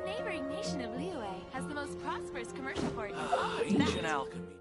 neighboring nation of Liyue has the most prosperous commercial port in all of Ancient that. alchemy.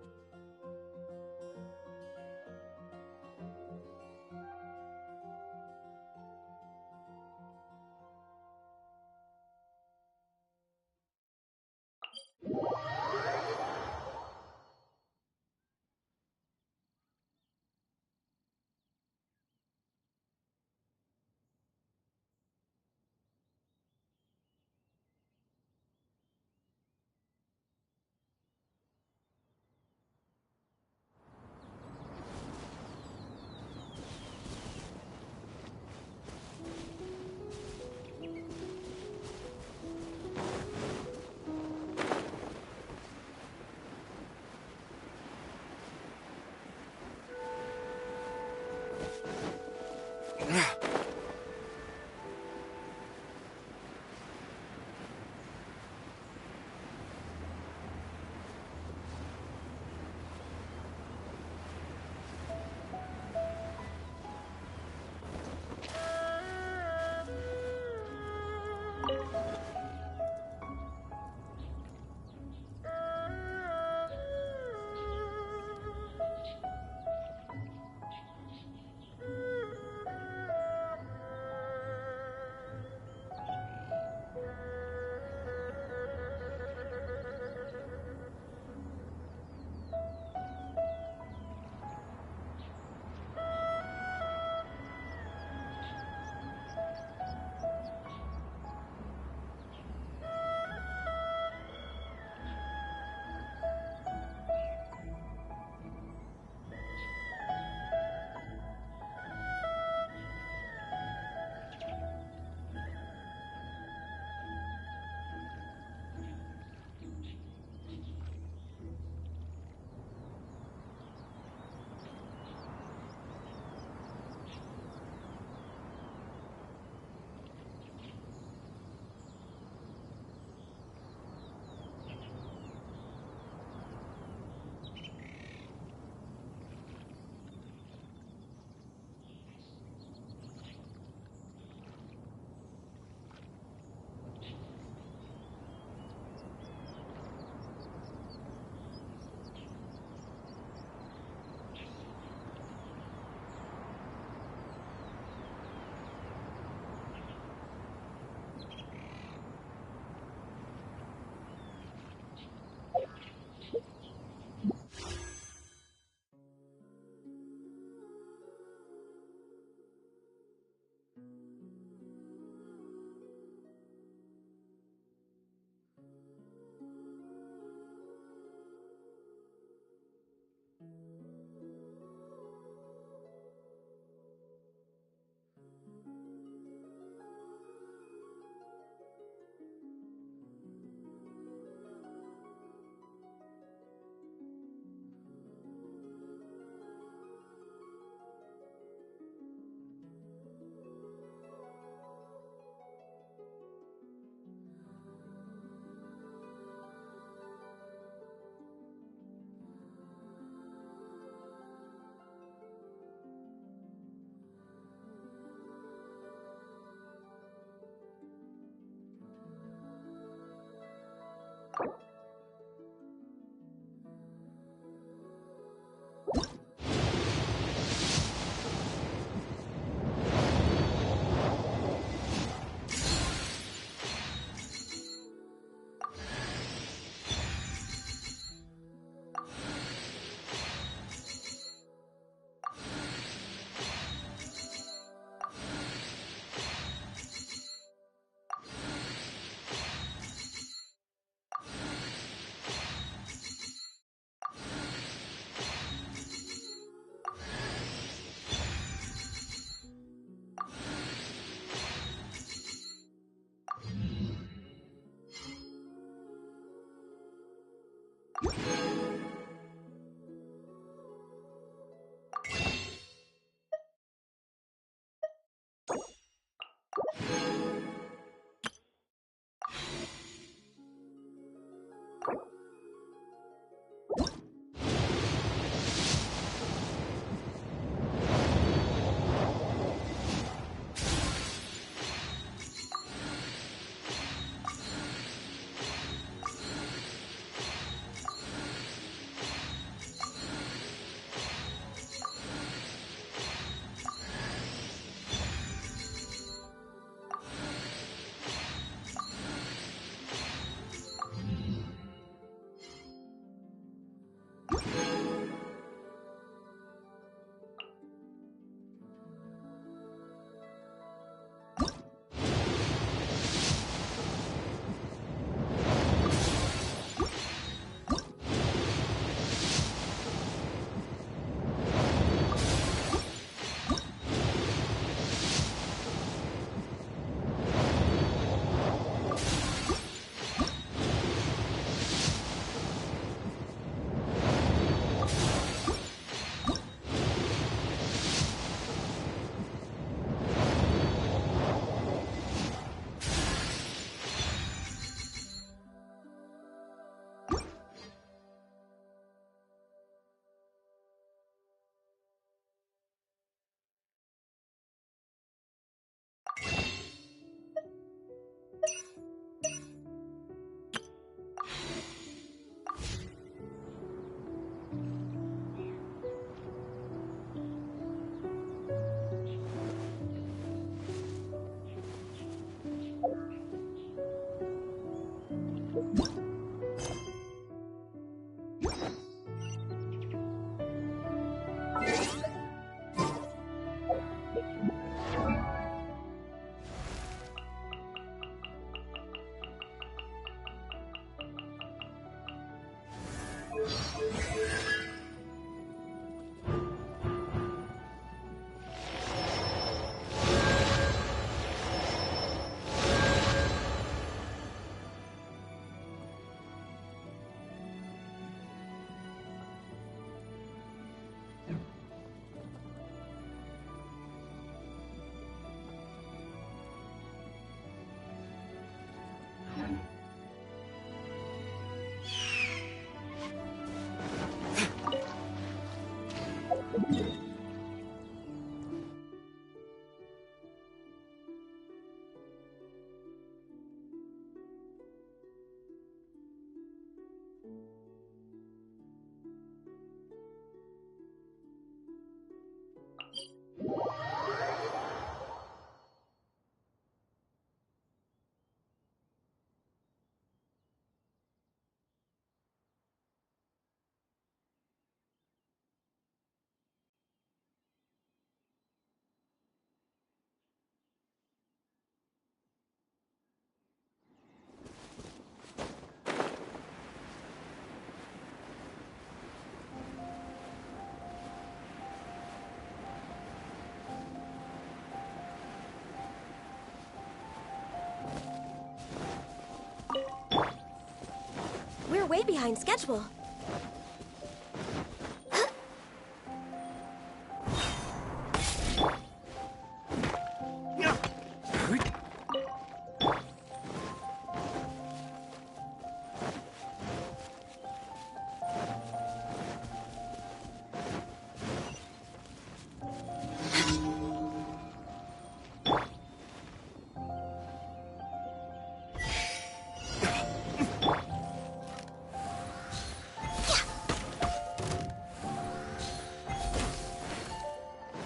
We're way behind schedule.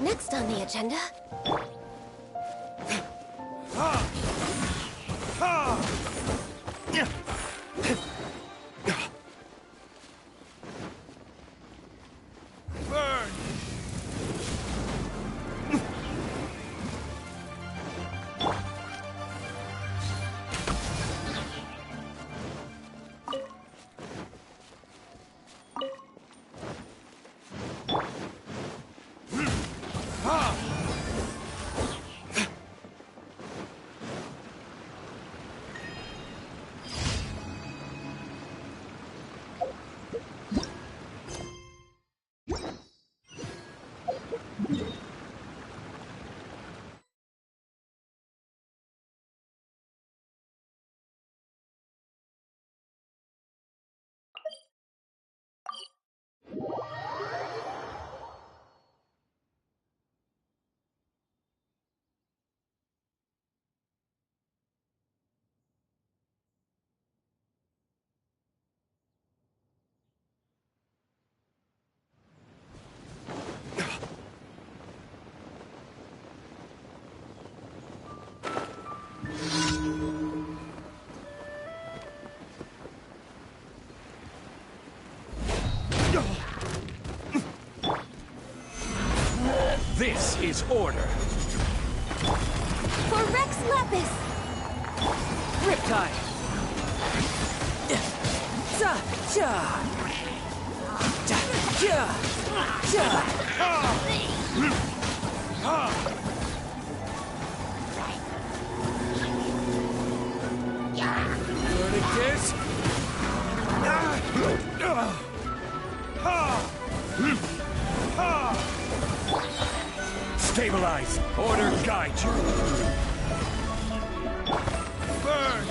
Next on the agenda... This is order. For Rex Lapis! Riptide. Verticus. Stabilize. Order guide you. Burn.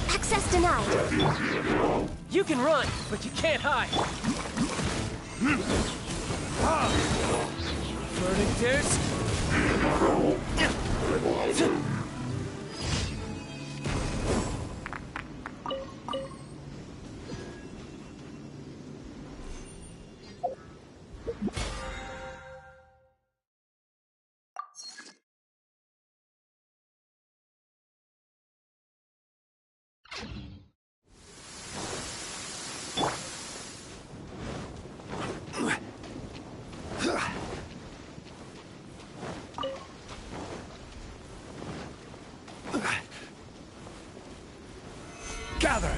Access denied. You can run, but you can't hide. Verticus. Gather!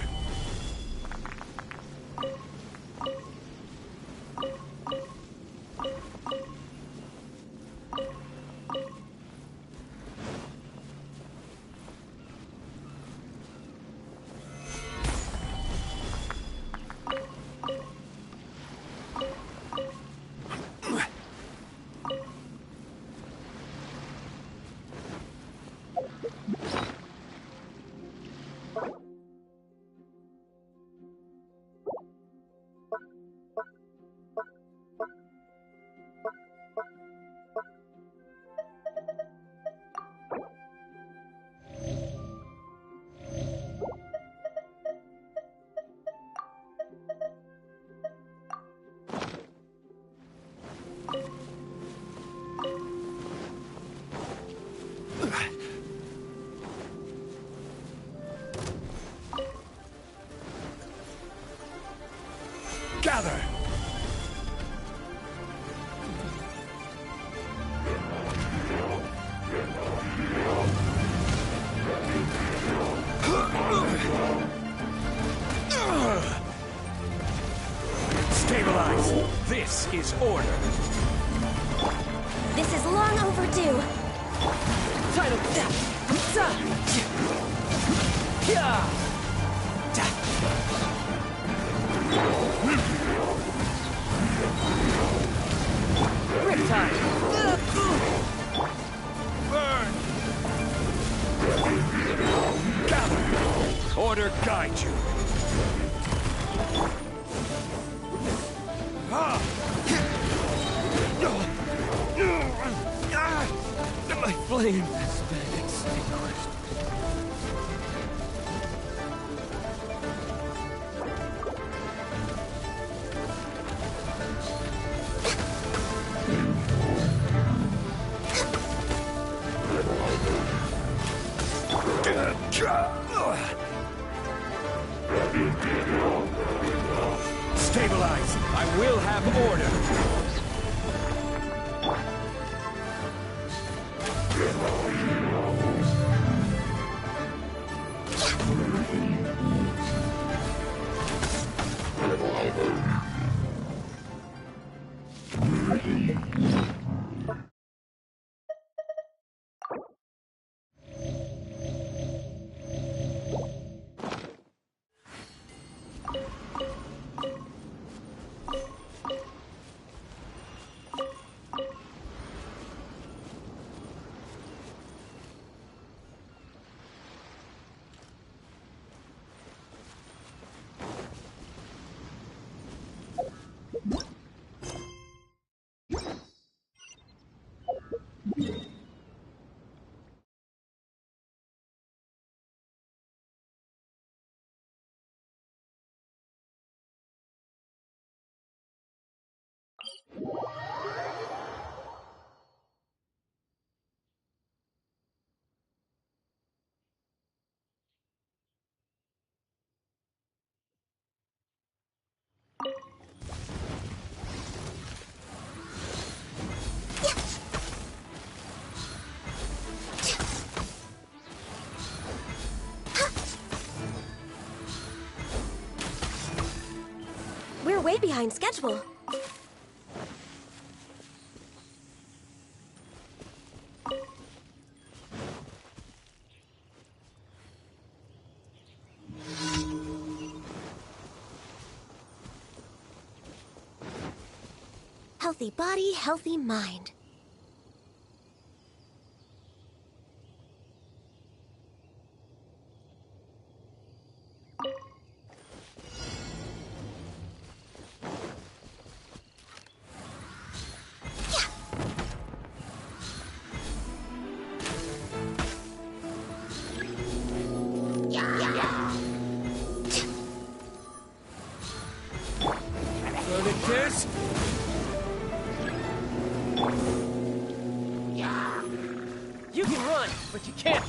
Gather! Stabilize! This is order! This is long overdue. Title Riptide! Burn! Gather! Order guide you! My flame has been extinguished. Stabilize! I will have order! We're way behind schedule. Healthy body, healthy mind. This? You can run, but you can't.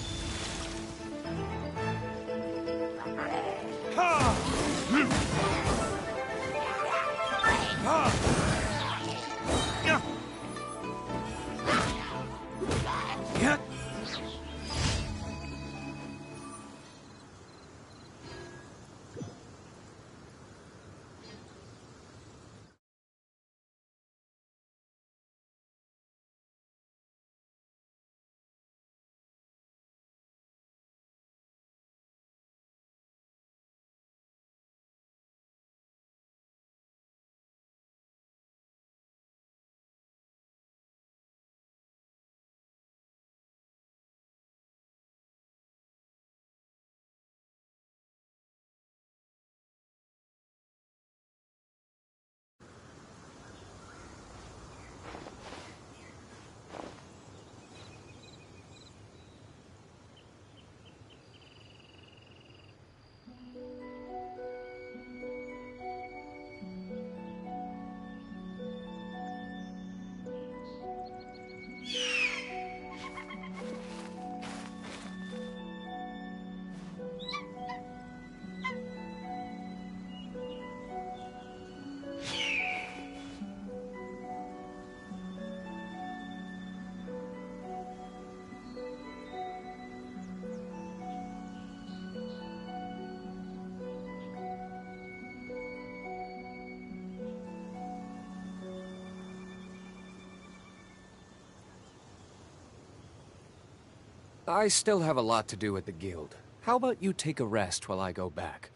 I still have a lot to do at the guild. How about you take a rest while I go back?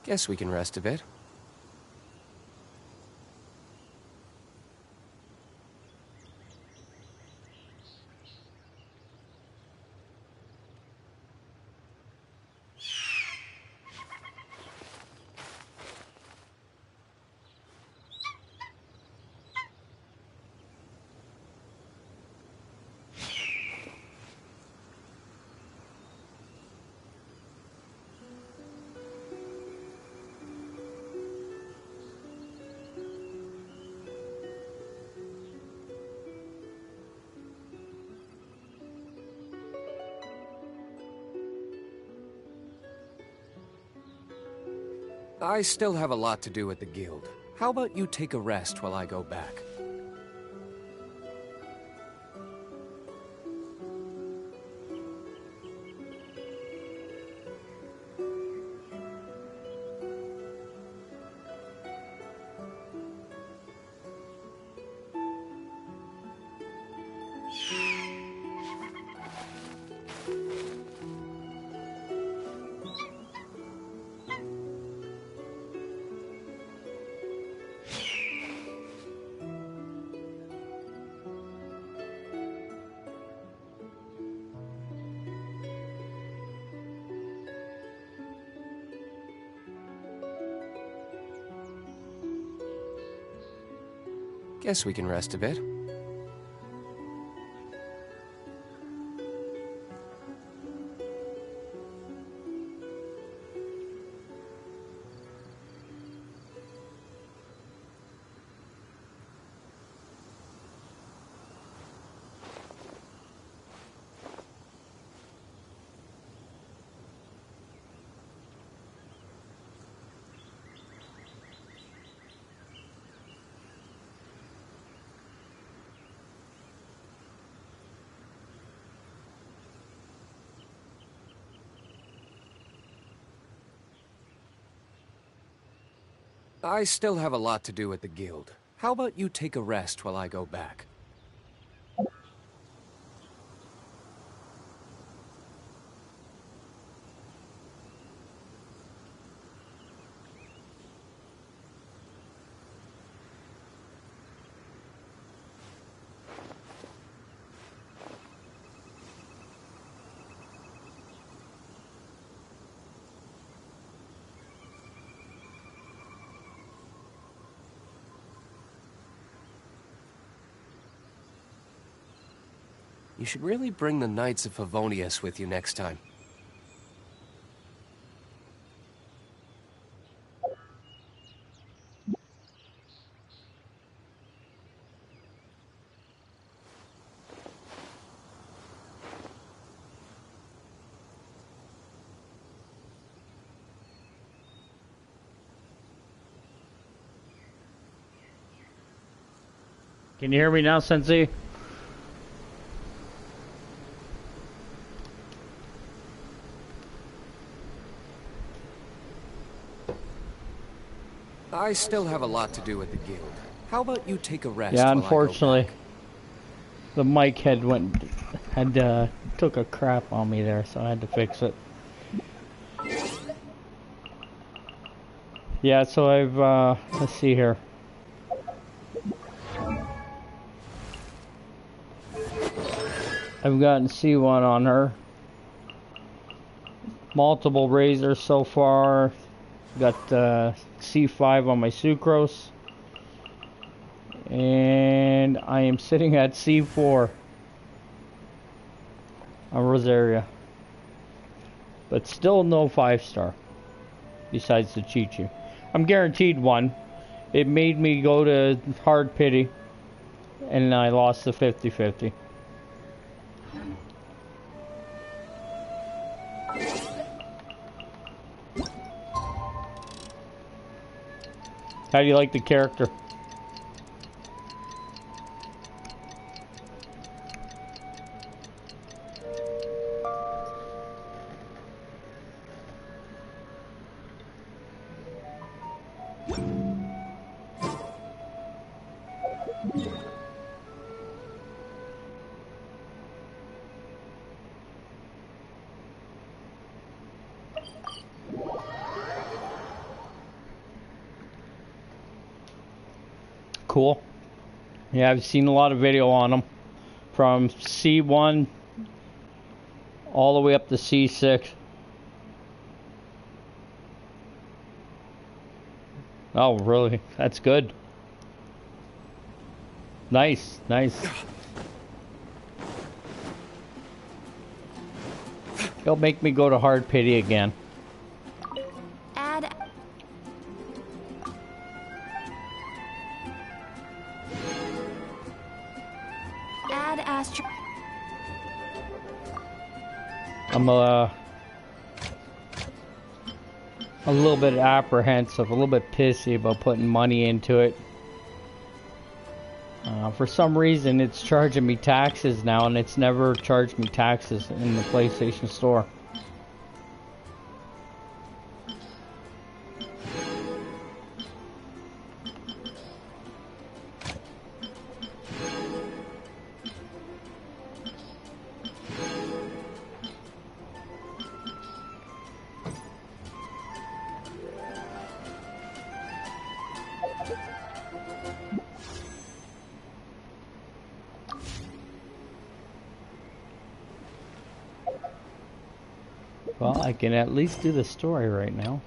Guess we can rest a bit. I still have a lot to do at the guild. How about you take a rest while I go back? Guess we can rest a bit. I still have a lot to do at the guild. How about you take a rest while I go back? You should really bring the Knights of Favonius with you next time. Can you hear me now, Sensei? I still have a lot to do at the guild. How about you take a rest? Yeah, unfortunately, the mic took a crap on me there, so I had to fix it. Yeah, so I've let's see here. I've gotten C1 on her. Multiple razors so far. Got C5 on my sucrose. And I am sitting at C4 on Rosaria. But still no 5-star. Besides the Chi-Chi. I'm guaranteed one. It made me go to hard pity, and I lost the 50-50. How do you like the character? Cool. Yeah, I've seen a lot of video on them. From C1 all the way up to C6. Oh, really? That's good. Nice, nice. He'll make me go to hard pity again. Add Astro. I'm a little bit apprehensive, a little bit pissy about putting money into it. For some reason, it's charging me taxes now, and it's never charged me taxes in the PlayStation Store. Well, I can at least do the story right now.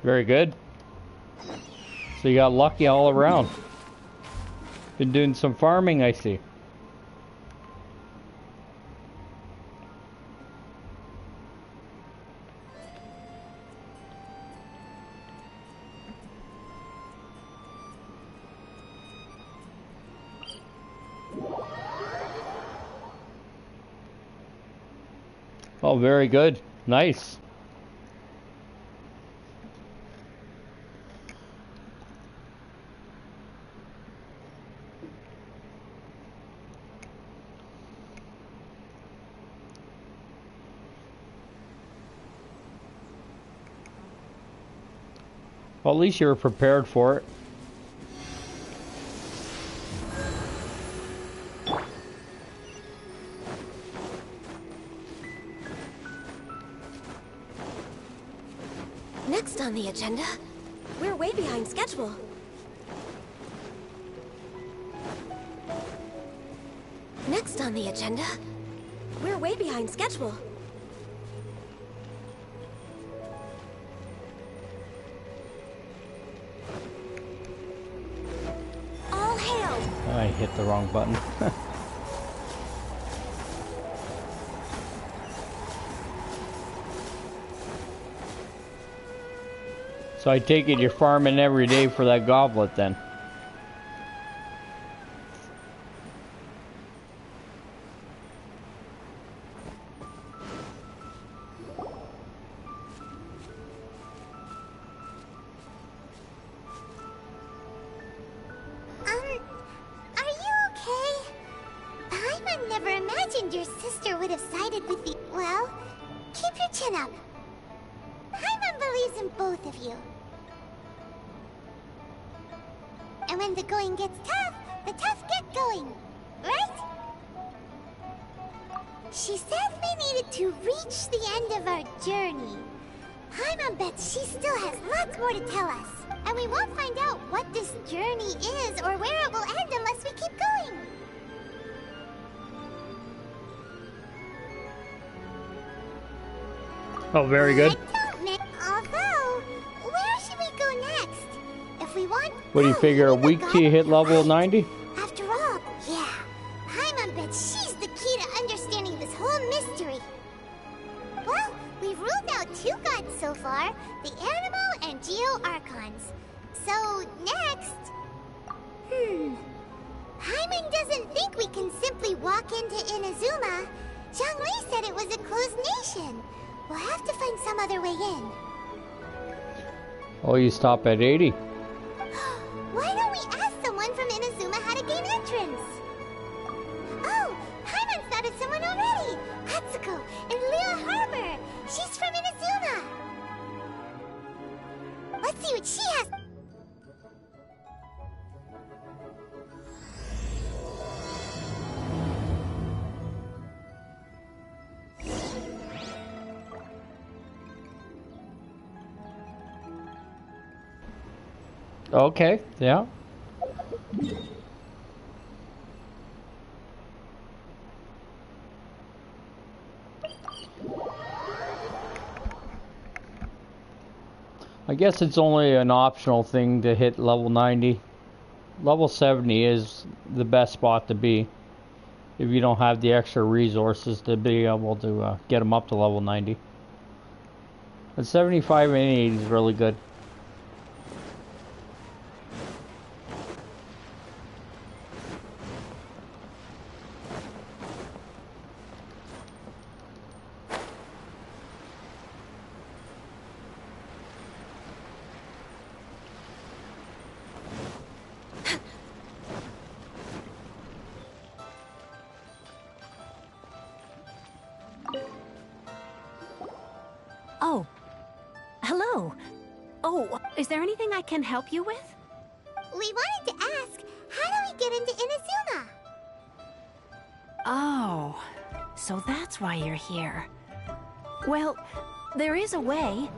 Very good. So you got lucky all around. Been doing some farming, I see. Oh, very good. Nice. Well, at least you were prepared for it. Next on the agenda, we're way behind schedule. Next on the agenda, we're way behind schedule. All hail! I hit the wrong button. So I take it you're farming every day for that goblet then. Are you okay? Paimon never imagined your sister would have sided with the... Well, keep your chin up. Paimon believes in both of you. And when the going gets tough, the tough get going. Right? She said we needed to reach the end of our journey. Paimon bets she still has lots more to tell us. And we won't find out what this journey is or where it will end unless we keep going. Oh, very good. Although, where should we go next? If we want... What do you figure, a week till you hit level 90? After all, yeah. Paimon bets she's the key to understanding this whole mystery. Well, we've ruled out 2 gods so far, the Animal and Geo Archons. So, next... Paimon doesn't think we can simply walk into Inazuma. Zhongli said it was a closed nation. We'll have to find some other way in. Oh, you stop at 80. Why don't we ask someone from Inazuma how to gain entrance? Oh, Paimon thought of someone already! Hatsuko in Liyue Harbor! She's from Inazuma! Let's see what she has... Okay, yeah. I guess it's only an optional thing to hit level 90. Level 70 is the best spot to be if you don't have the extra resources to be able to get them up to level 90. But 75 and 80 is really good. Oh. Hello. Oh, is there anything I can help you with? We wanted to ask, how do we get into Inazuma? Oh, so that's why you're here. Well, there is a way.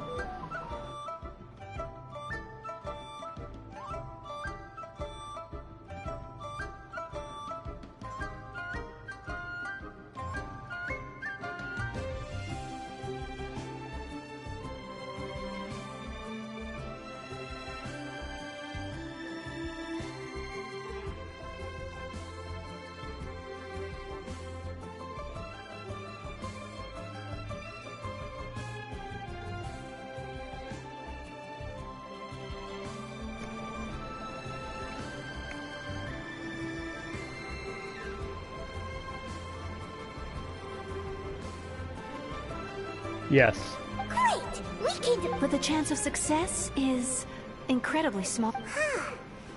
Yes. Great! We can do... But the chance of success is incredibly small.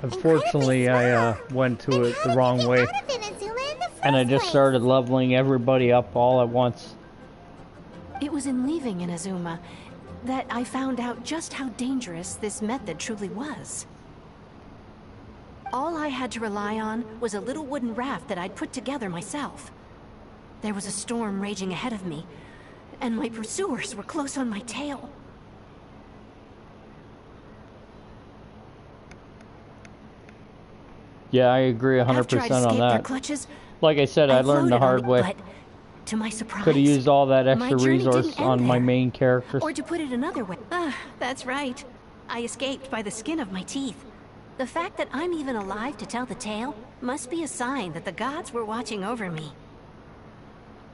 Unfortunately, I went to it the wrong way. And I just started leveling everybody up all at once. It was in leaving Inazuma that I found out just how dangerous this method truly was. All I had to rely on was a little wooden raft that I'd put together myself. There was a storm raging ahead of me, and my pursuers were close on my tail. Yeah, I agree 100% After I'd on escaped their that. clutches, Like I said, I learned the hard way. But to my surprise, Could have used all that my extra journey resource didn't end on my there. main characters. Or to put it another way, that's right. I escaped by the skin of my teeth. The fact that I'm even alive to tell the tale must be a sign that the gods were watching over me.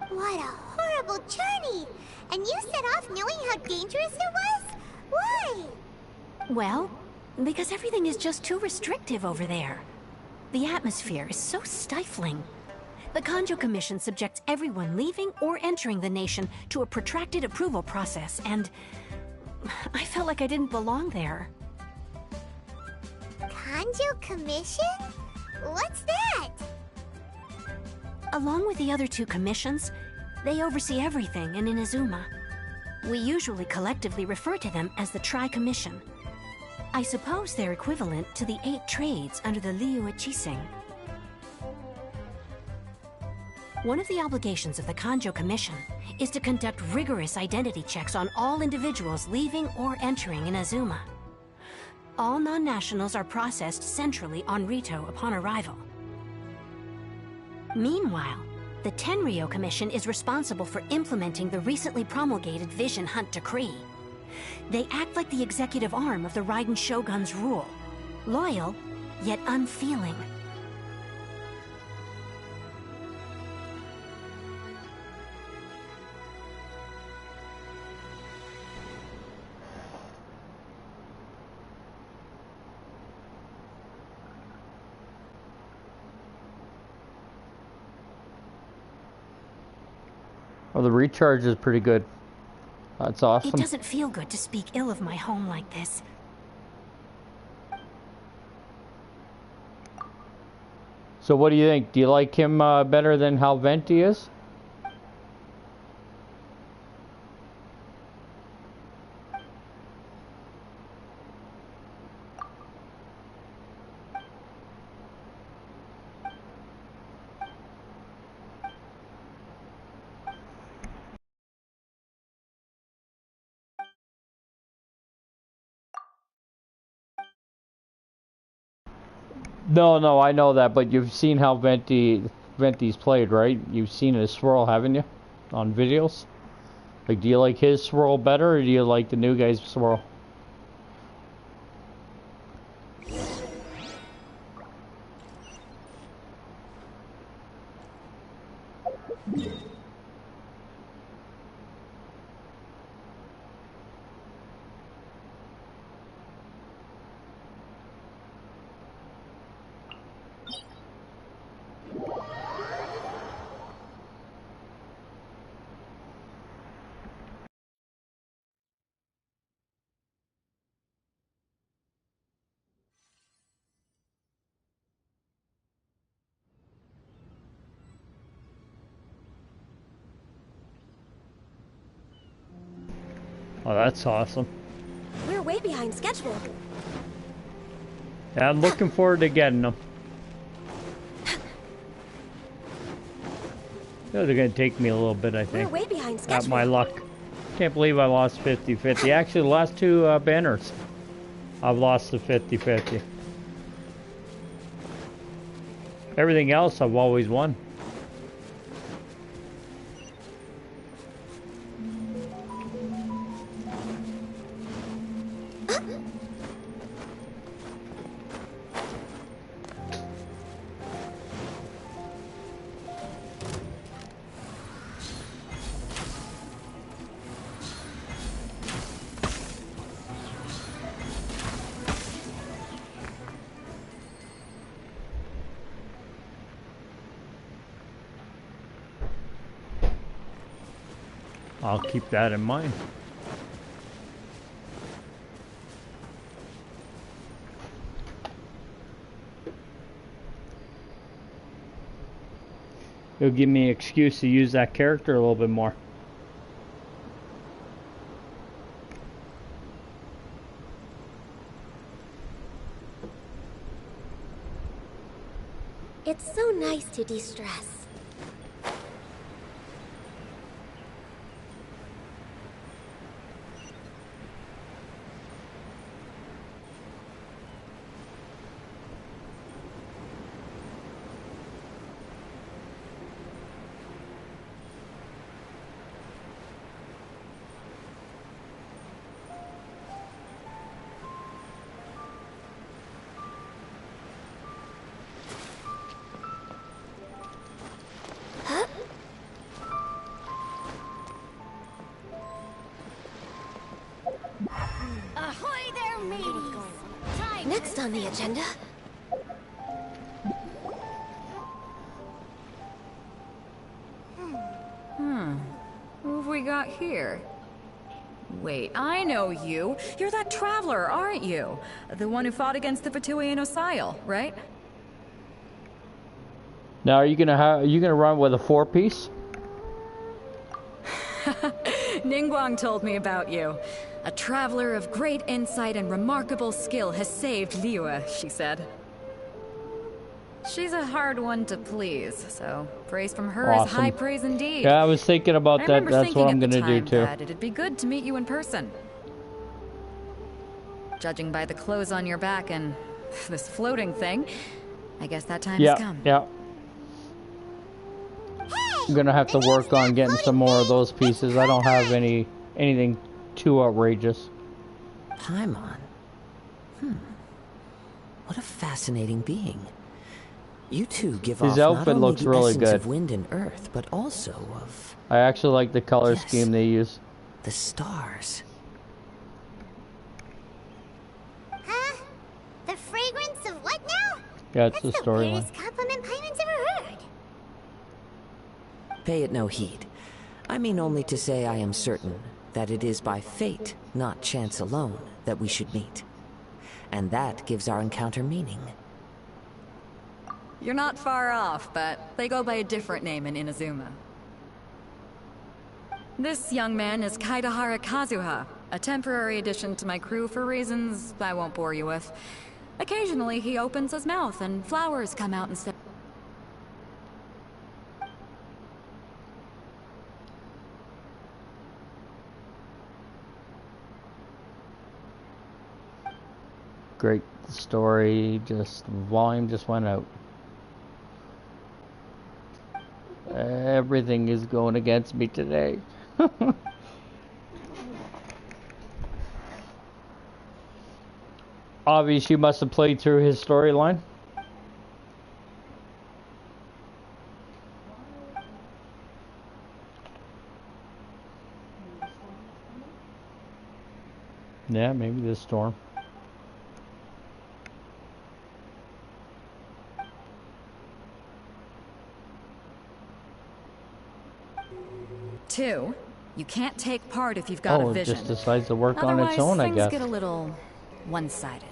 What a horrible journey! And you set off knowing how dangerous it was? Why? Well, because everything is just too restrictive over there. The atmosphere is so stifling. The Kanjo Commission subjects everyone leaving or entering the nation to a protracted approval process, and I felt like I didn't belong there. Kanjo Commission? What's that? Along with the other 2 commissions, they oversee everything in Inazuma. We usually collectively refer to them as the Tri-Commission. I suppose they're equivalent to the 8 trades under the Liyue Chising. One of the obligations of the Kanjo Commission is to conduct rigorous identity checks on all individuals leaving or entering Inazuma. All non-nationals are processed centrally on Rito upon arrival. Meanwhile, The Tenryo Commission is responsible for implementing the recently promulgated Vision Hunt Decree. They act like the executive arm of the Raiden Shogun's rule. Loyal, yet unfeeling. Oh, the recharge is pretty good. That's awesome. It doesn't feel good to speak ill of my home like this. So what do you think? Do you like him better than how Venti is? No, I know that, but you've seen how Venti's played, right? You've seen his swirl, haven't you? On videos? Like, do you like his swirl better, or do you like the new guy's swirl? Oh, that's awesome. We're way behind schedule. Yeah, I'm looking forward to getting them. They're gonna take me a little bit, I think. We're way behind Got schedule. my luck. Can't believe I lost 50-50. Actually, the last two banners, I've lost the 50-50. Everything else, I've always won. I'll keep that in mind. It'll give me an excuse to use that character a little bit more. It's so nice to de-stress. Ahoy there, mateys! Next on the agenda. Who have we got here? Wait, I know you. You're that traveler, aren't you? The one who fought against the Fatui and Osile, right? Now, are you gonna run with a 4-piece? Ningguang told me about you. A traveler of great insight and remarkable skill has saved Liyue, she said. She's a hard one to please, so praise from her is high praise indeed. Yeah, I was thinking about I that. remember That's what I'm thinking gonna at the do time too. that it'd be good to meet you in person. Judging by the clothes on your back and this floating thing, I guess that time has come. Yeah. Hey! I'm gonna have to work on getting some more of those pieces. I don't have anything too outrageous. Paimon? What a fascinating being. You two give His off not outfit only looks the really essence good. of wind and earth, but also of I actually like the color scheme they use. the stars. Huh? The fragrance of what now? Yeah, it's the That's the storyline. weirdest compliment Paimon's ever heard. Pay it no heed. I mean only to say I am certain that it is by fate, not chance alone, that we should meet. And that gives our encounter meaning. You're not far off, but they go by a different name in Inazuma. This young man is Kaidahara Kazuha, a temporary addition to my crew for reasons I won't bore you with. Occasionally, he opens his mouth and flowers come out instead. Great story, just volume just went out. Everything is going against me today. Obviously, you must have played through his storyline. Yeah, maybe this storm. Two, you can't take part if you've got a Oh, it vision. just decides to work on Otherwise, its own, I things guess. get a little one-sided.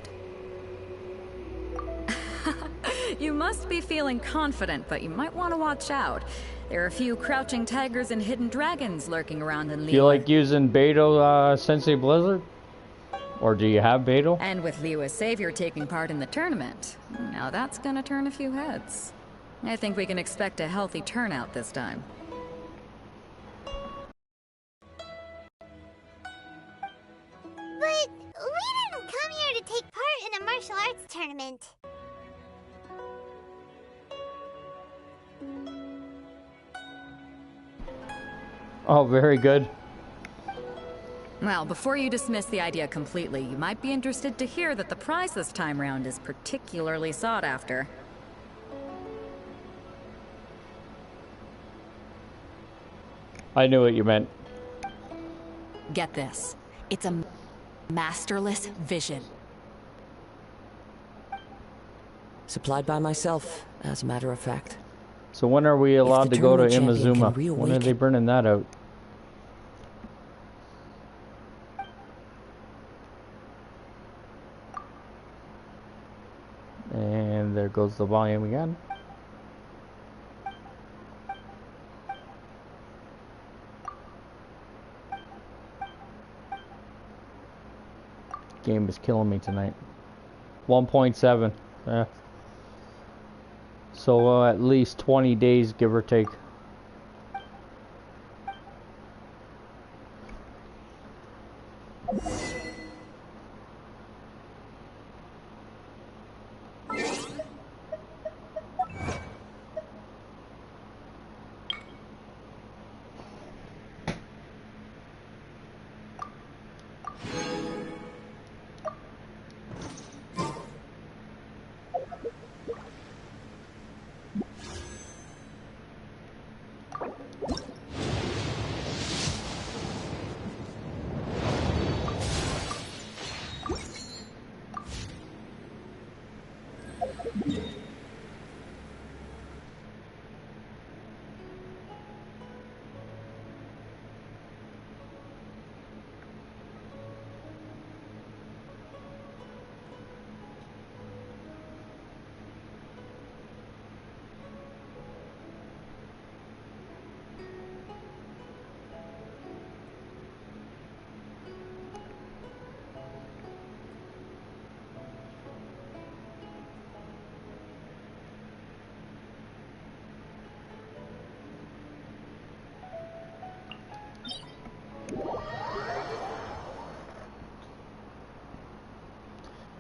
You must be feeling confident, but you might want to watch out. There are a few crouching tigers and hidden dragons lurking around in Liyue. Do you like using Beto Sensei Blizzard? Or do you have Beto? And with Liyue's savior taking part in the tournament, now that's gonna turn a few heads. I think we can expect a healthy turnout this time. But we didn't come here to take part in a martial arts tournament. Oh, very good. Well, before you dismiss the idea completely, you might be interested to hear that the prize this time round is particularly sought after. I knew what you meant. Get this. It's a masterless vision. Supplied by myself, as a matter of fact. So when are we allowed the to go to tournament champion Imazuma? can When are they reawaken- burning that out? And there goes the volume again. Game is killing me tonight. 1.7. Yeah. So at least 20 days, give or take.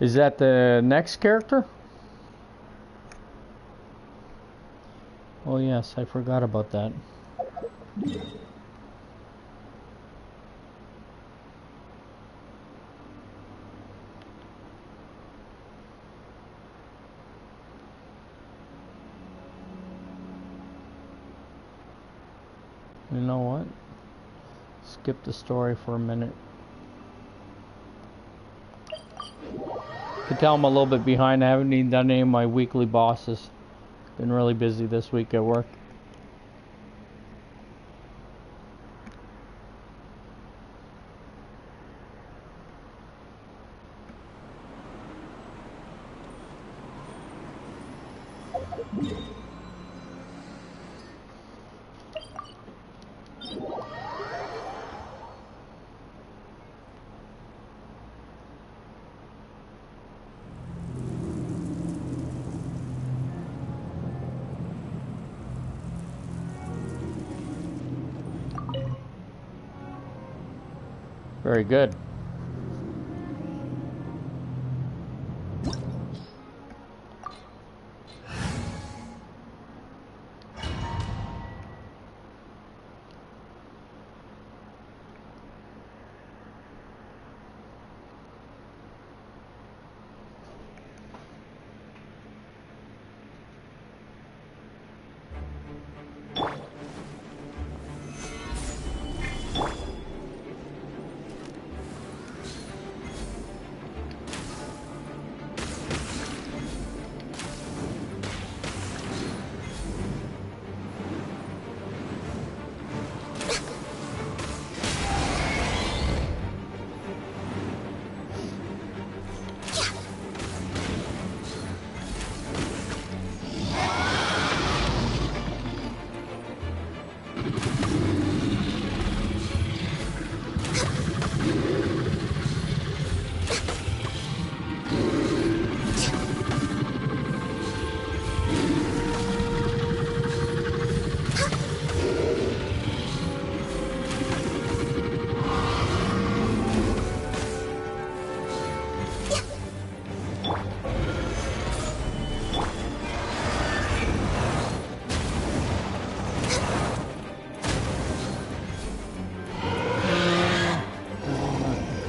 Is that the next character? Oh yes, I forgot about that. You know what? Skip the story for a minute. You can tell I'm a little bit behind. I haven't even done any of my weekly bosses. Been really busy this week at work. Very good.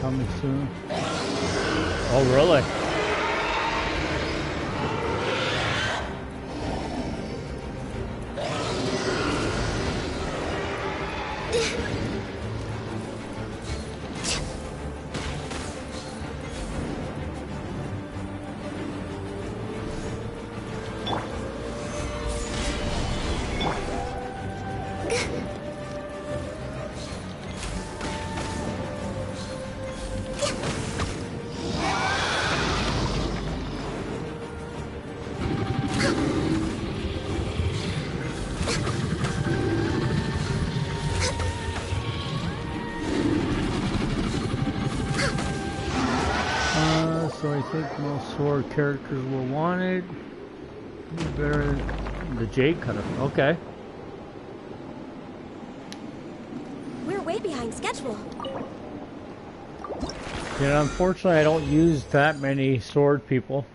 Coming soon. Oh, really? So I think most sword characters were wanted. Better the Jade Cutter. Okay. We're way behind schedule. Yeah, unfortunately I don't use that many sword people.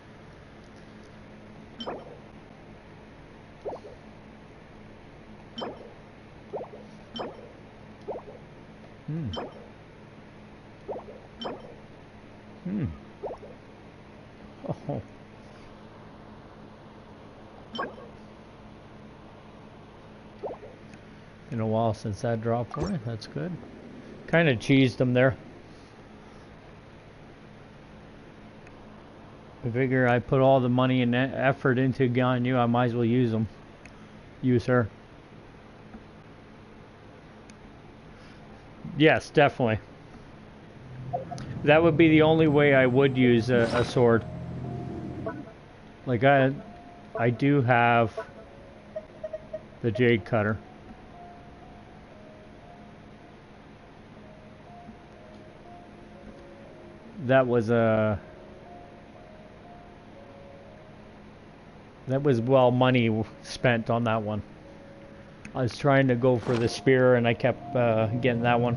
Oh. Been a while since that dropped for me. That's good. Kind of cheesed them there. I figure I put all the money and effort into Ganyu, I might as well use them. Use her. Yes, definitely. That would be the only way I would use a sword. Like I do have the Jade Cutter. That was well money spent on that one. I was trying to go for the spear and I kept getting that one.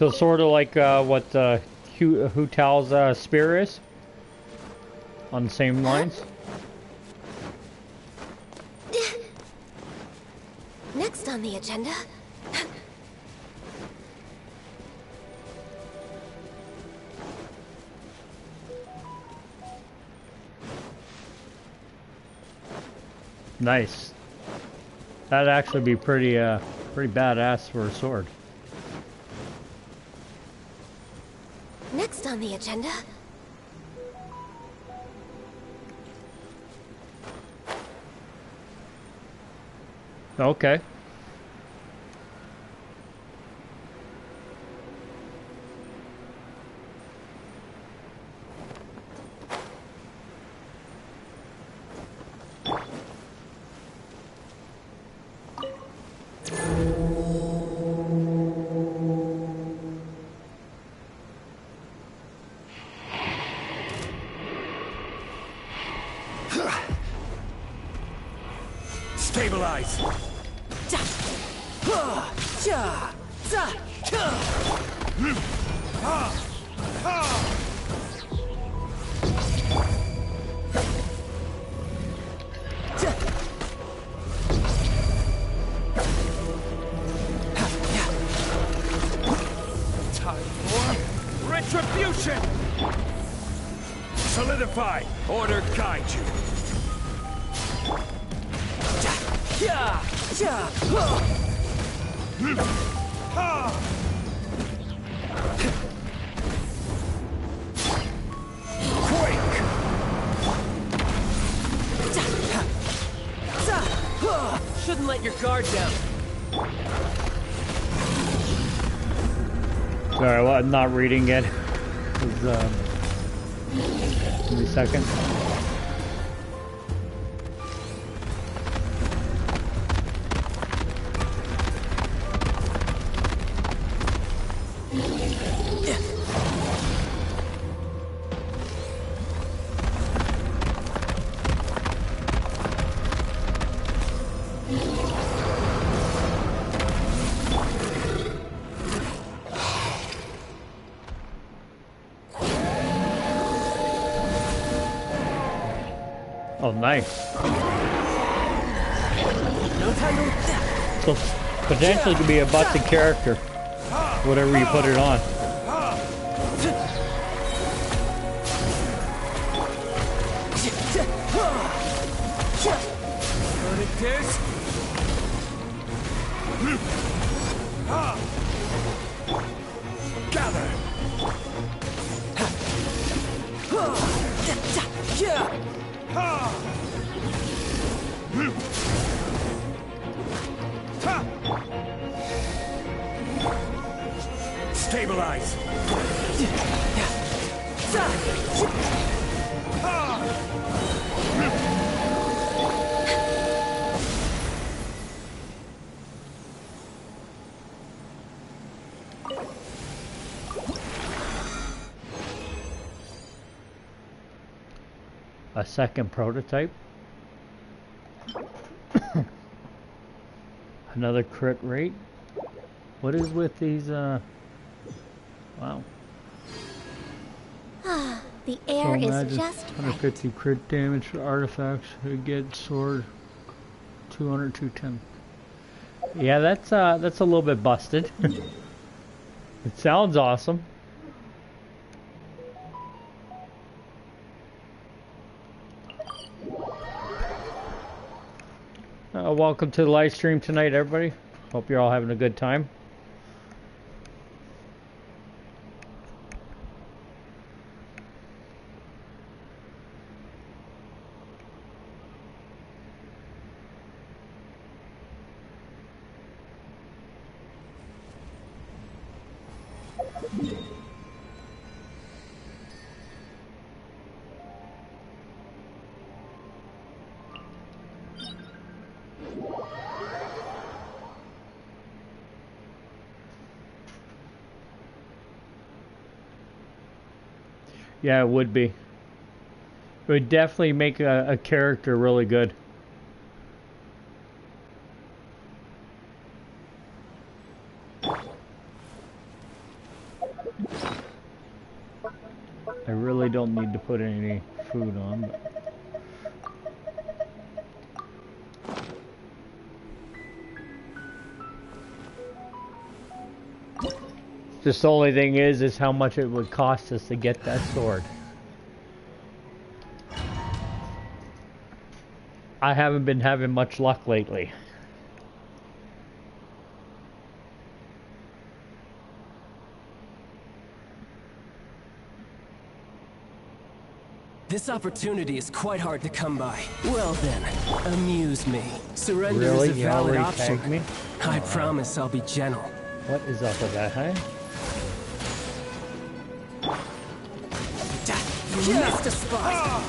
So sort of like what Hu Tao's spear is? On the same lines? Next on the agenda... Nice. That'd actually be pretty pretty badass for a sword. Next on the agenda... Okay. Stabilize. Time for retribution. Solidify. Order guide you. Quake! Shouldn't let your guard down. Sorry, well, I'm not reading it. Give me a second. Oh, nice. So potentially could be a busted character, whatever you put it on. What it is? Gather. Stabilize. A second prototype. Another crit rate. What is with these, wow. The air is just 150 crit damage for artifacts. Again, sword. 200, 210. Yeah, that's a little bit busted. It sounds awesome. Welcome to the live stream tonight, everybody. Hope you're all having a good time. Yeah, it would be. It would definitely make a character really good. really don't need to put any food on. But... just the only thing is how much it would cost us to get that sword. I haven't been having much luck lately. This opportunity is quite hard to come by. Well then, amuse me. Surrender really? is a valid you option. tagged me? I promise I'll be gentle. What is up with that, huh? You missed a spot.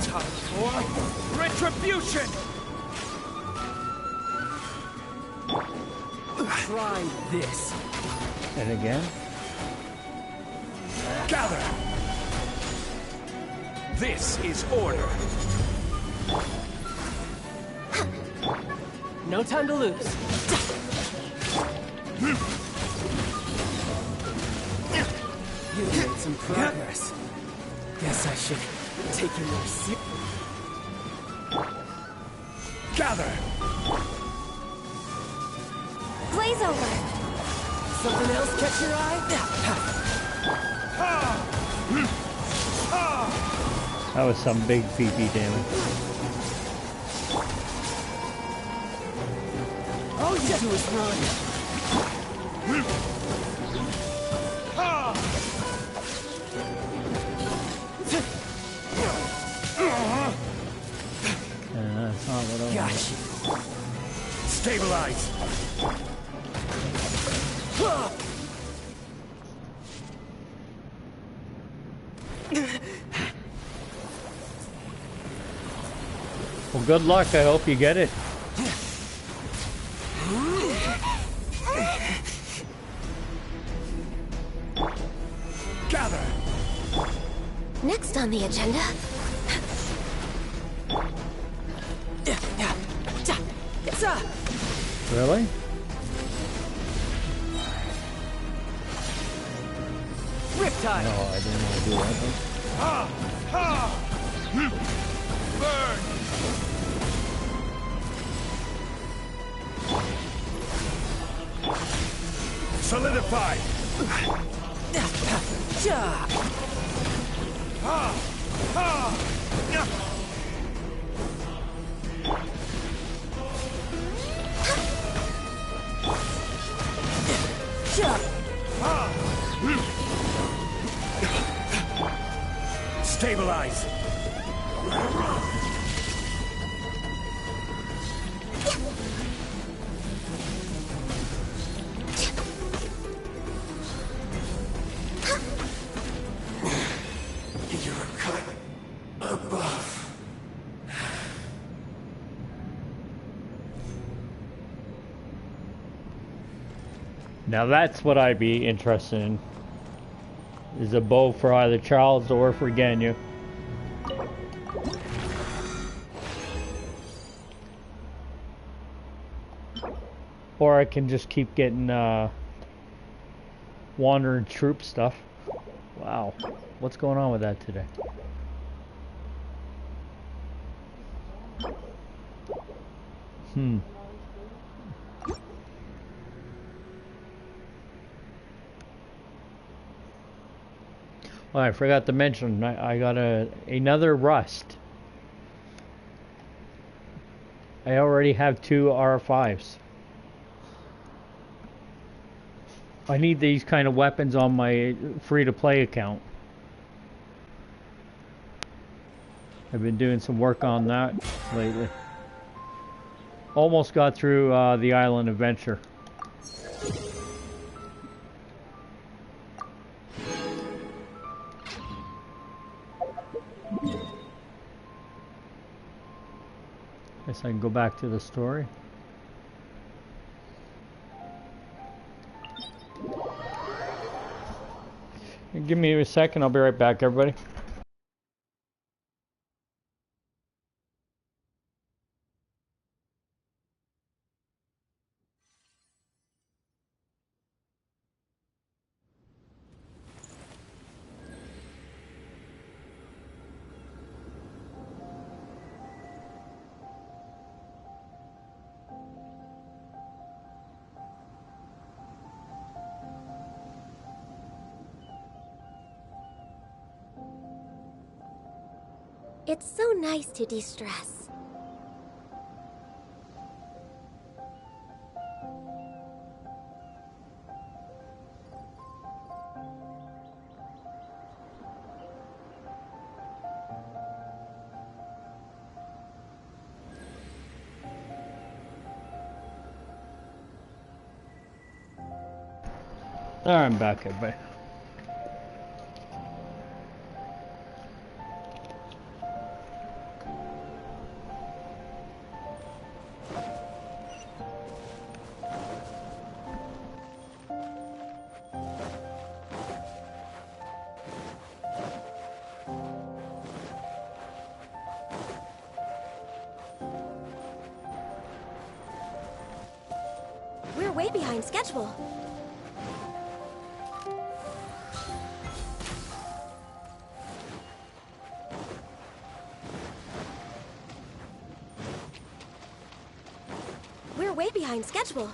Time for retribution! Try this. And again? Gather! This is order. No time to lose. You made some progress. Guess I should take you more seriously. Gather! Blaze over. Something else catch your eye? That was some big PP damage. All you do is run. That's not what I Got wanted. you. Stabilize! Well, good luck. I hope you get it. Gather! Next on the agenda. Really? Riptide. No, I didn't want to do that. Ha! Ha! Burn! Solidify! Ha! Ha! Stabilize! You're cut above. Now that's what I'd be interested in. Is a bow for either Charles or for Ganyu. Or I can just keep getting wandering troop stuff. Wow. What's going on with that today? Oh, I forgot to mention, I got another rust. I already have 2 R5s. I need these kind of weapons on my free-to-play account. I've been doing some work on that lately. Almost got through the island adventure. Guess I can go back to the story. Give me a second, I'll be right back, everybody. It's so nice to de-stress. There, I'm back, everybody. We're way behind schedule. We're way behind schedule.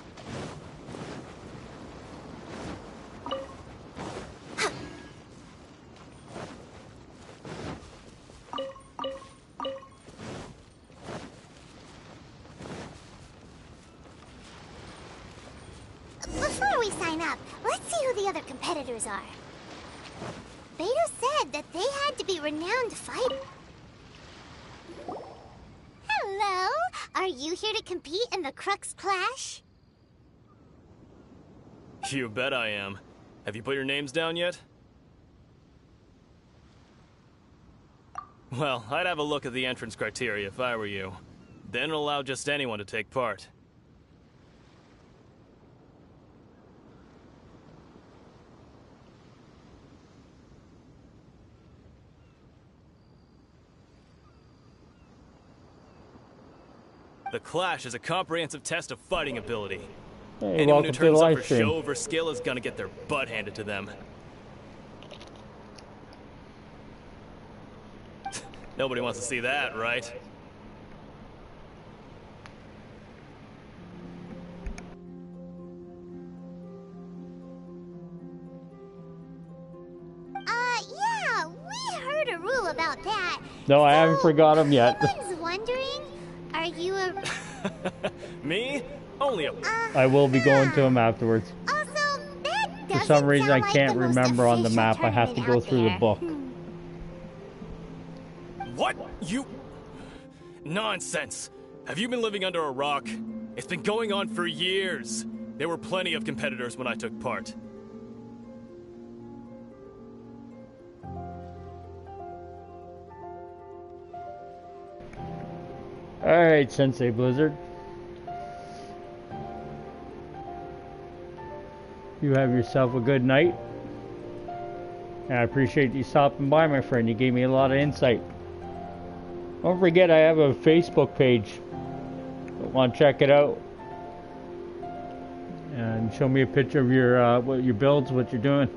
Before we sign up, let's see who the other competitors are. Beto said that they had to be renowned fighters. Hello? Are you here to compete in the Crux Clash? You bet I am. Have you put your names down yet? Well, I'd have a look at the entrance criteria if I were you. Then allow just anyone to take part. The Clash is a comprehensive test of fighting ability. Hey, Anyone who welcome to the turns up live for stream. show over skill is gonna get their butt handed to them. Nobody wants to see that, right? Yeah, we heard a rule about that. No, I haven't forgot him yet. Someone's wondering, are you a... Me? Only a... I will be going to him afterwards. Also, that For some reason, I doesn't sound can't like the most remember on the official map. I have to tournament go out through the there. book. What? You... Nonsense! Have you been living under a rock? It's been going on for years. There were plenty of competitors when I took part. Alright, Sensei Blizzard. You have yourself a good night. And I appreciate you stopping by, my friend. You gave me a lot of insight. Don't forget, I have a Facebook page. Want to check it out? And show me a picture of your what your builds, what you're doing.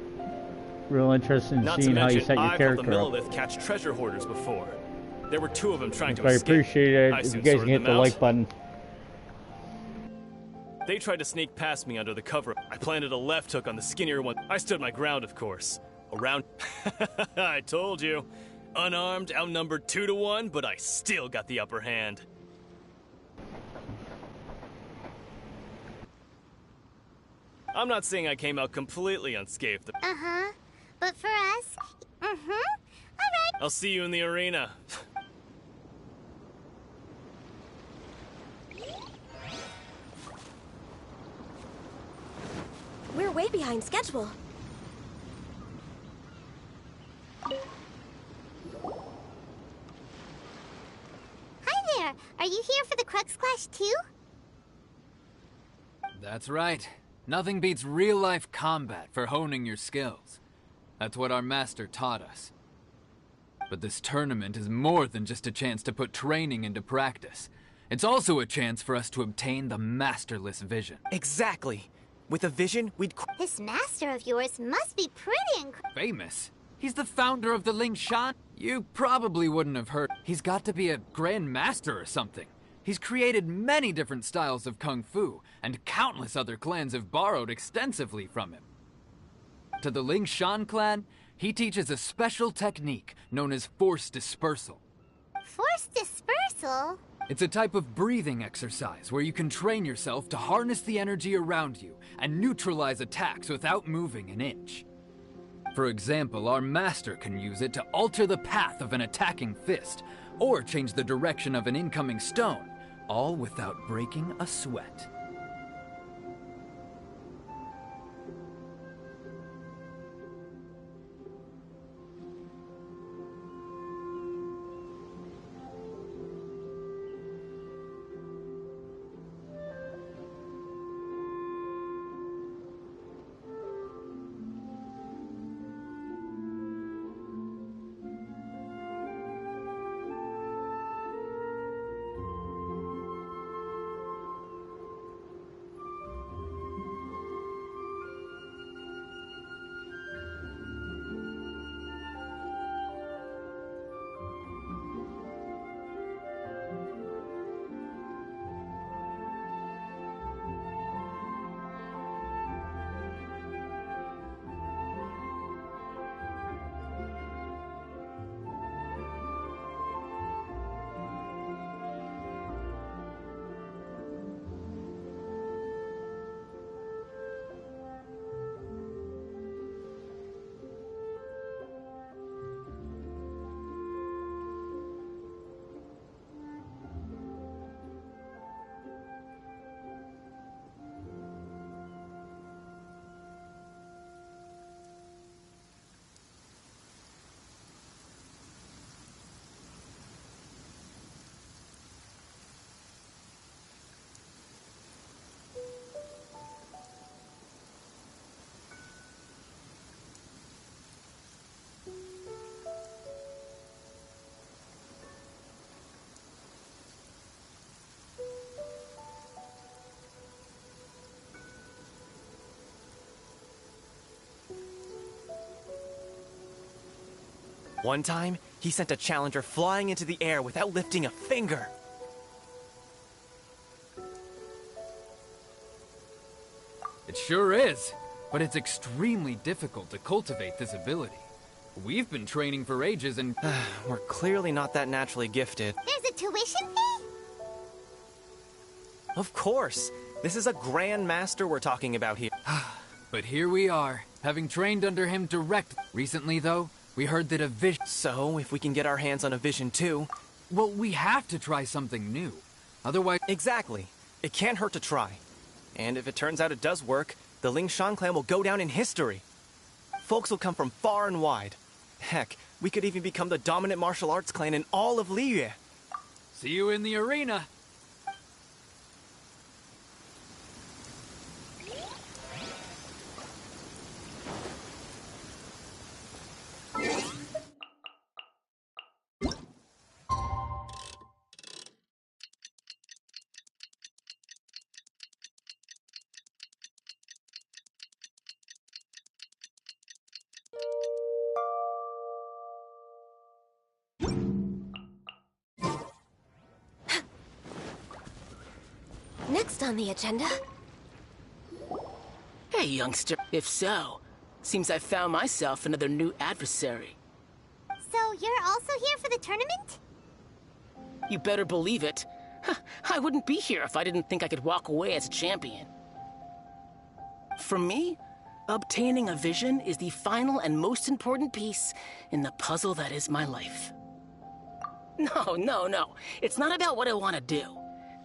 Real interested in Not to seeing how you mention, set your I've helped the character up. Millilith catch treasure hoarders before. There were 2 of them trying to I escape. appreciate it I if you soon guys can sorted hit them the out. like button. They tried to sneak past me under the cover. I planted a left hook on the skinnier one. I stood my ground, of course. Around... I told you. Unarmed, outnumbered 2 to 1, but I still got the upper hand. I'm not saying I came out completely unscathed. Uh-huh. But for us, all right. I'll see you in the arena. We're way behind schedule. Hi there. Are you here for the Crux Clash too? That's right. Nothing beats real-life combat for honing your skills. That's what our master taught us. But this tournament is more than just a chance to put training into practice. It's also a chance for us to obtain the masterless vision. Exactly. With a vision, we'd... This master of yours must be pretty Famous? He's the founder of the Ling Shan? You probably wouldn't have heard. He's got to be a grand master or something. He's created many different styles of kung fu, and countless other clans have borrowed extensively from him. To the Ling Shan clan, he teaches a special technique known as force dispersal. Forced dispersal? It's a type of breathing exercise where you can train yourself to harness the energy around you and neutralize attacks without moving an inch. For example, our master can use it to alter the path of an attacking fist, or change the direction of an incoming stone, all without breaking a sweat. One time, he sent a challenger flying into the air without lifting a finger. It sure is, but it's extremely difficult to cultivate this ability. We've been training for ages and... We're clearly not that naturally gifted. There's a tuition fee? Of course! This is a Grand Master we're talking about here. But here we are, having trained under him direct. Recently, though, we heard that a vision... So, if we can get our hands on a vision too... Well, we have to try something new. Otherwise... Exactly. It can't hurt to try. And if it turns out it does work, the Lingshan clan will go down in history. Folks will come from far and wide. Heck, we could even become the dominant martial arts clan in all of Liyue. See you in the arena. Next on the agenda... Hey, youngster. If so, seems I found myself another new adversary. So you're also here for the tournament? You better believe it. I wouldn't be here if I didn't think I could walk away as a champion. For me, obtaining a vision is the final and most important piece in the puzzle that is my life. No. It's not about what I want to do.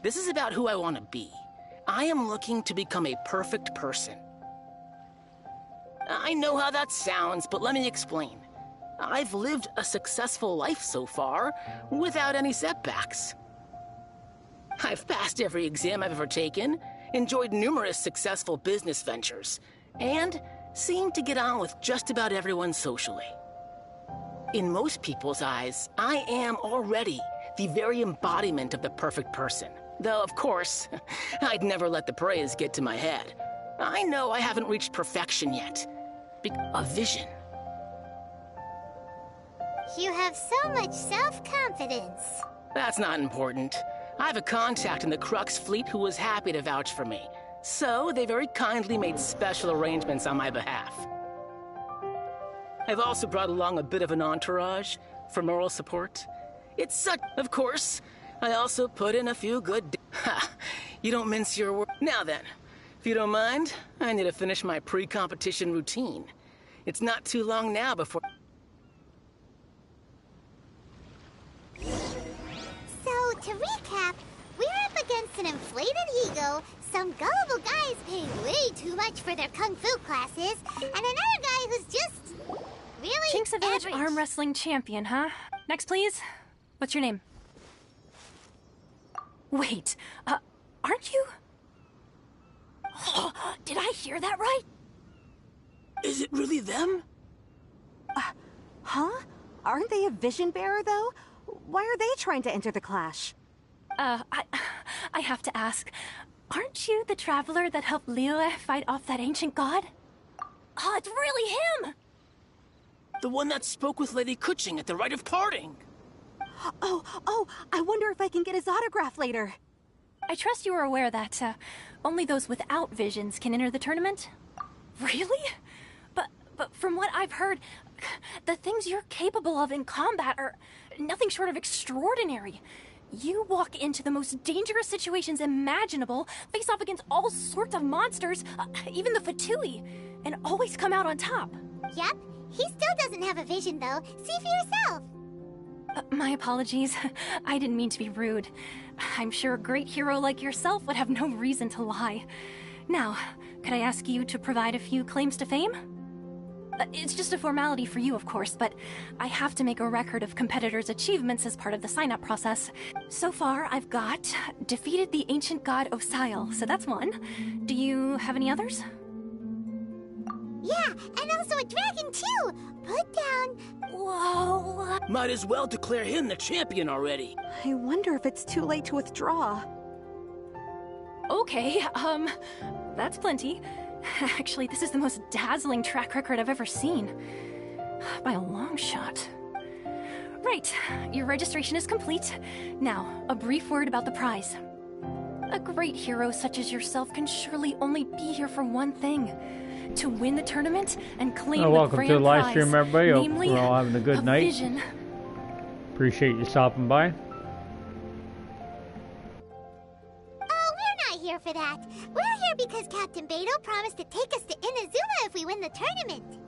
This is about who I want to be. I am looking to become a perfect person. I know how that sounds, but let me explain. I've lived a successful life so far, without any setbacks. I've passed every exam I've ever taken, enjoyed numerous successful business ventures, and seem to get on with just about everyone socially. In most people's eyes, I am already the very embodiment of the perfect person. Though, of course, I'd never let the praise get to my head. I know I haven't reached perfection yet. A vision. You have so much self-confidence. That's not important. I have a contact in the Crux fleet who was happy to vouch for me. So, they very kindly made special arrangements on my behalf. I've also brought along a bit of an entourage for moral support. It's such... Of course, I also put in a few good... Ha! You don't mince your words. Now then, if you don't mind, I need to finish my pre-competition routine. It's not too long now before... So, to recap, we're up against an inflated ego, some gullible guys paying way too much for their kung fu classes, and another guy who's just... really Jinx a Village average. arm wrestling champion, huh? Next, please. What's your name? Wait, aren't you... Did I hear that right? Is it really them? Huh? Aren't they a vision bearer, though? Why are they trying to enter the clash? I have to ask, aren't you the traveler that helped Liyue fight off that ancient god? Oh, it's really him! The one that spoke with Lady Kuching at the rite of parting. Oh, I wonder if I can get his autograph later. I trust you are aware that, only those without visions can enter the tournament? Really? But from what I've heard, the things you're capable of in combat are nothing short of extraordinary. You walk into the most dangerous situations imaginable, face off against all sorts of monsters, even the Fatui, and always come out on top. Yep, he still doesn't have a vision, though. See for yourself. My apologies. I didn't mean to be rude. I'm sure a great hero like yourself would have no reason to lie. Now, could I ask you to provide a few claims to fame? It's just a formality for you, of course, but I have to make a record of competitors' achievements as part of the sign-up process. So far, I've got defeated the ancient god Osial, so that's one. Do you have any others? Yeah, and also a dragon, too! Put down... Whoa... Might as well declare him the champion already. I wonder if it's too late to withdraw. Okay, that's plenty. Actually, this is the most dazzling track record I've ever seen. By a long shot. Right, your registration is complete. Now, a brief word about the prize. A great hero such as yourself can surely only be here for one thing. To win the tournament and claim the welcome grand to the live prize, stream, everybody. Hope namely we're all having a good night. Vision. Appreciate you stopping by. Here for that. We're here because Captain Beidou promised to take us to Inazuma if we win the tournament.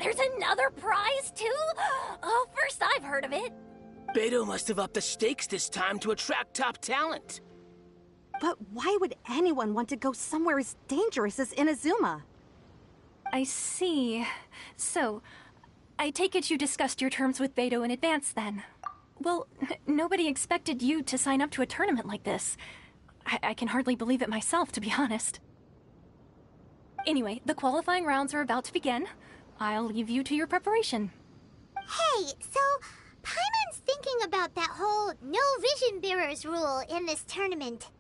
There's another prize, too? Oh, first I've heard of it. Beidou must have upped the stakes this time to attract top talent. But why would anyone want to go somewhere as dangerous as Inazuma? I see. So, I take it you discussed your terms with Beidou in advance, then? Well, nobody expected you to sign up to a tournament like this. I can hardly believe it myself, to be honest. Anyway, the qualifying rounds are about to begin. I'll leave you to your preparation. Hey, so Paimon's thinking about that whole no vision bearers rule in this tournament.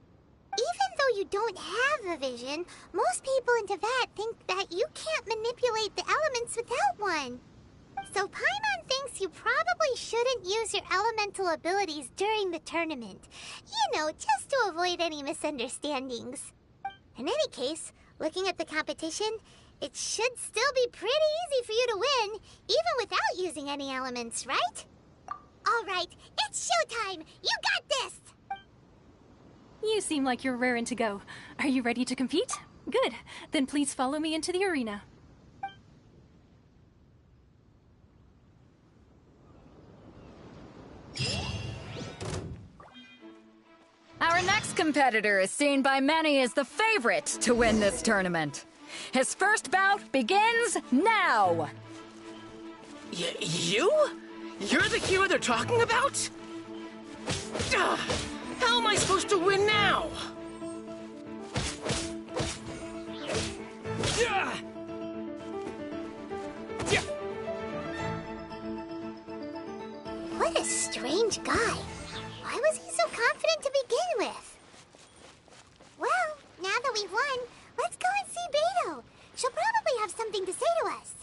Even though you don't have a vision, most people in Teyvat think that you can't manipulate the elements without one. So Paimon thinks you probably shouldn't use your elemental abilities during the tournament. You know, just to avoid any misunderstandings. In any case, looking at the competition, it should still be pretty easy for you to win, even without using any elements, right? All right, it's showtime! You got this! You seem like you're raring to go. Are you ready to compete? Good. Then please follow me into the arena. Our next competitor is seen by many as the favorite to win this tournament. His first bout begins now! You? You're the hero they're talking about? How am I supposed to win now? What a strange guy. Why was he so confident to begin with? Well, now that we've won, let's go and see Beidou. She'll probably have something to say to us.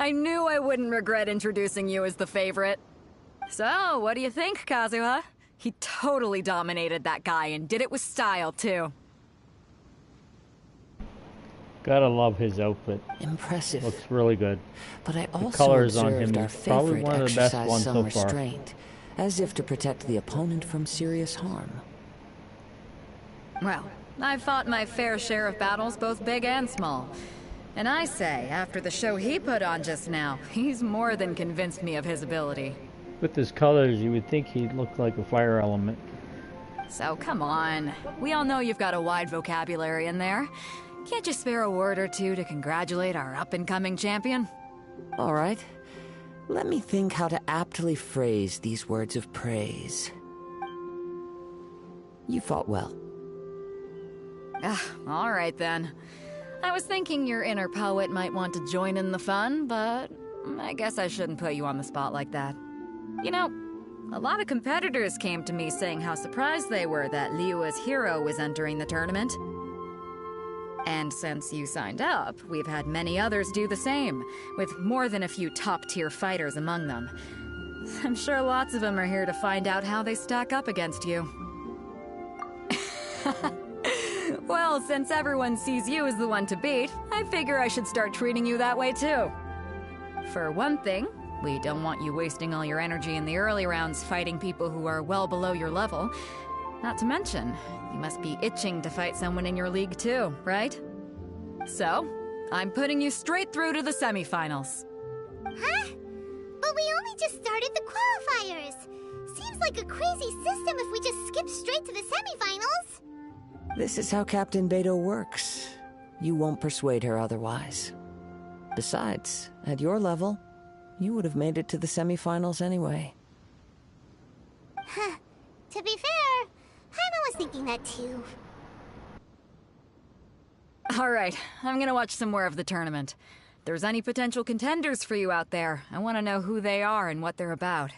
I knew I wouldn't regret introducing you as the favorite. So, what do you think, Kazuha? He totally dominated that guy and did it with style, too. Gotta love his outfit. Impressive. Looks really good. But I also the colors on observed him our is probably favorite one of the best exercise ones some so far. restraint, as if to protect the opponent from serious harm. Well, I've fought my fair share of battles, both big and small. And I say, after the show he put on just now, he's more than convinced me of his ability. With his colors, you would think he'd look like a fire element. So come on. We all know you've got a wide vocabulary in there. Can't you spare a word or two to congratulate our up-and-coming champion? All right. Let me think how to aptly phrase these words of praise. You fought well. All right then. I was thinking your inner poet might want to join in the fun, but I guess I shouldn't put you on the spot like that. You know, a lot of competitors came to me saying how surprised they were that Liyue's hero was entering the tournament. And since you signed up, we've had many others do the same, with more than a few top-tier fighters among them. I'm sure lots of them are here to find out how they stack up against you. Well, since everyone sees you as the one to beat, I figure I should start treating you that way too. For one thing, we don't want you wasting all your energy in the early rounds fighting people who are well below your level. Not to mention, you must be itching to fight someone in your league too, right? So, I'm putting you straight through to the semifinals. Huh? But we only just started the qualifiers. Seems like a crazy system if we just skip straight to the semifinals. This is how Captain Beto works. You won't persuade her otherwise. Besides, at your level, you would have made it to the semifinals anyway. Huh. To be fair, Paimon was thinking that too. Alright, I'm gonna watch some more of the tournament. If there's any potential contenders for you out there, I want to know who they are and what they're about.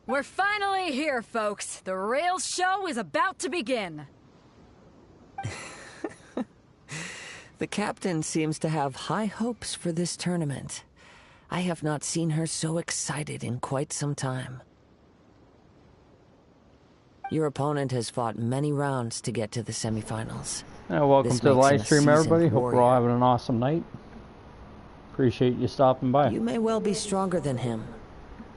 We're finally here, folks. The real show is about to begin. The captain seems to have high hopes for this tournament. I have not seen her so excited in quite some time. Your opponent has fought many rounds to get to the semifinals. Welcome to the live stream, everybody. Hope we're all having an awesome night. Appreciate you stopping by. You may well be stronger than him,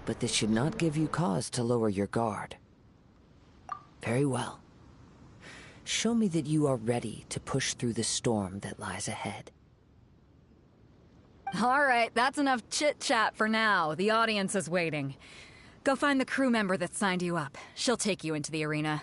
but this should not give you cause to lower your guard. Very well. Show me that you are ready to push through the storm that lies ahead. Alright, that's enough chit-chat for now. The audience is waiting. Go find the crew member that signed you up. She'll take you into the arena.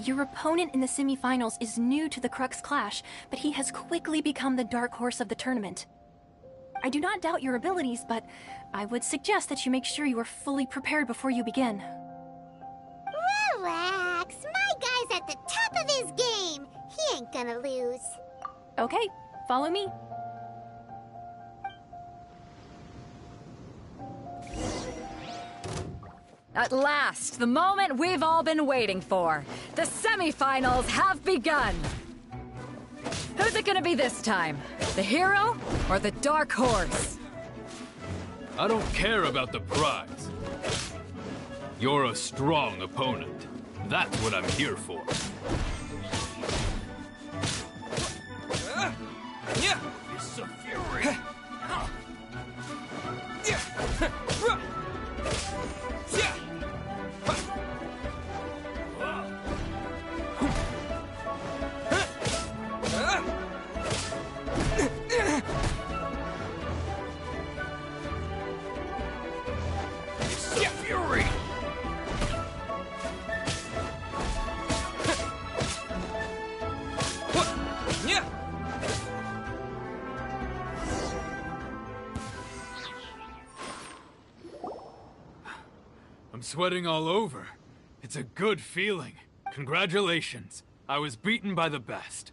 Your opponent in the semifinals is new to the Crux Clash, but he has quickly become the dark horse of the tournament. I do not doubt your abilities, but I would suggest that you make sure you are fully prepared before you begin. Relax, my guy's at the top of his game. He ain't gonna lose. Okay, follow me. At last, the moment we've all been waiting for. The semifinals have begun. Who's it gonna be this time? The hero or the dark horse? I don't care about the prize. You're a strong opponent. That's what I'm here for. It's a fury. I'm sweating all over. It's a good feeling. Congratulations. I was beaten by the best.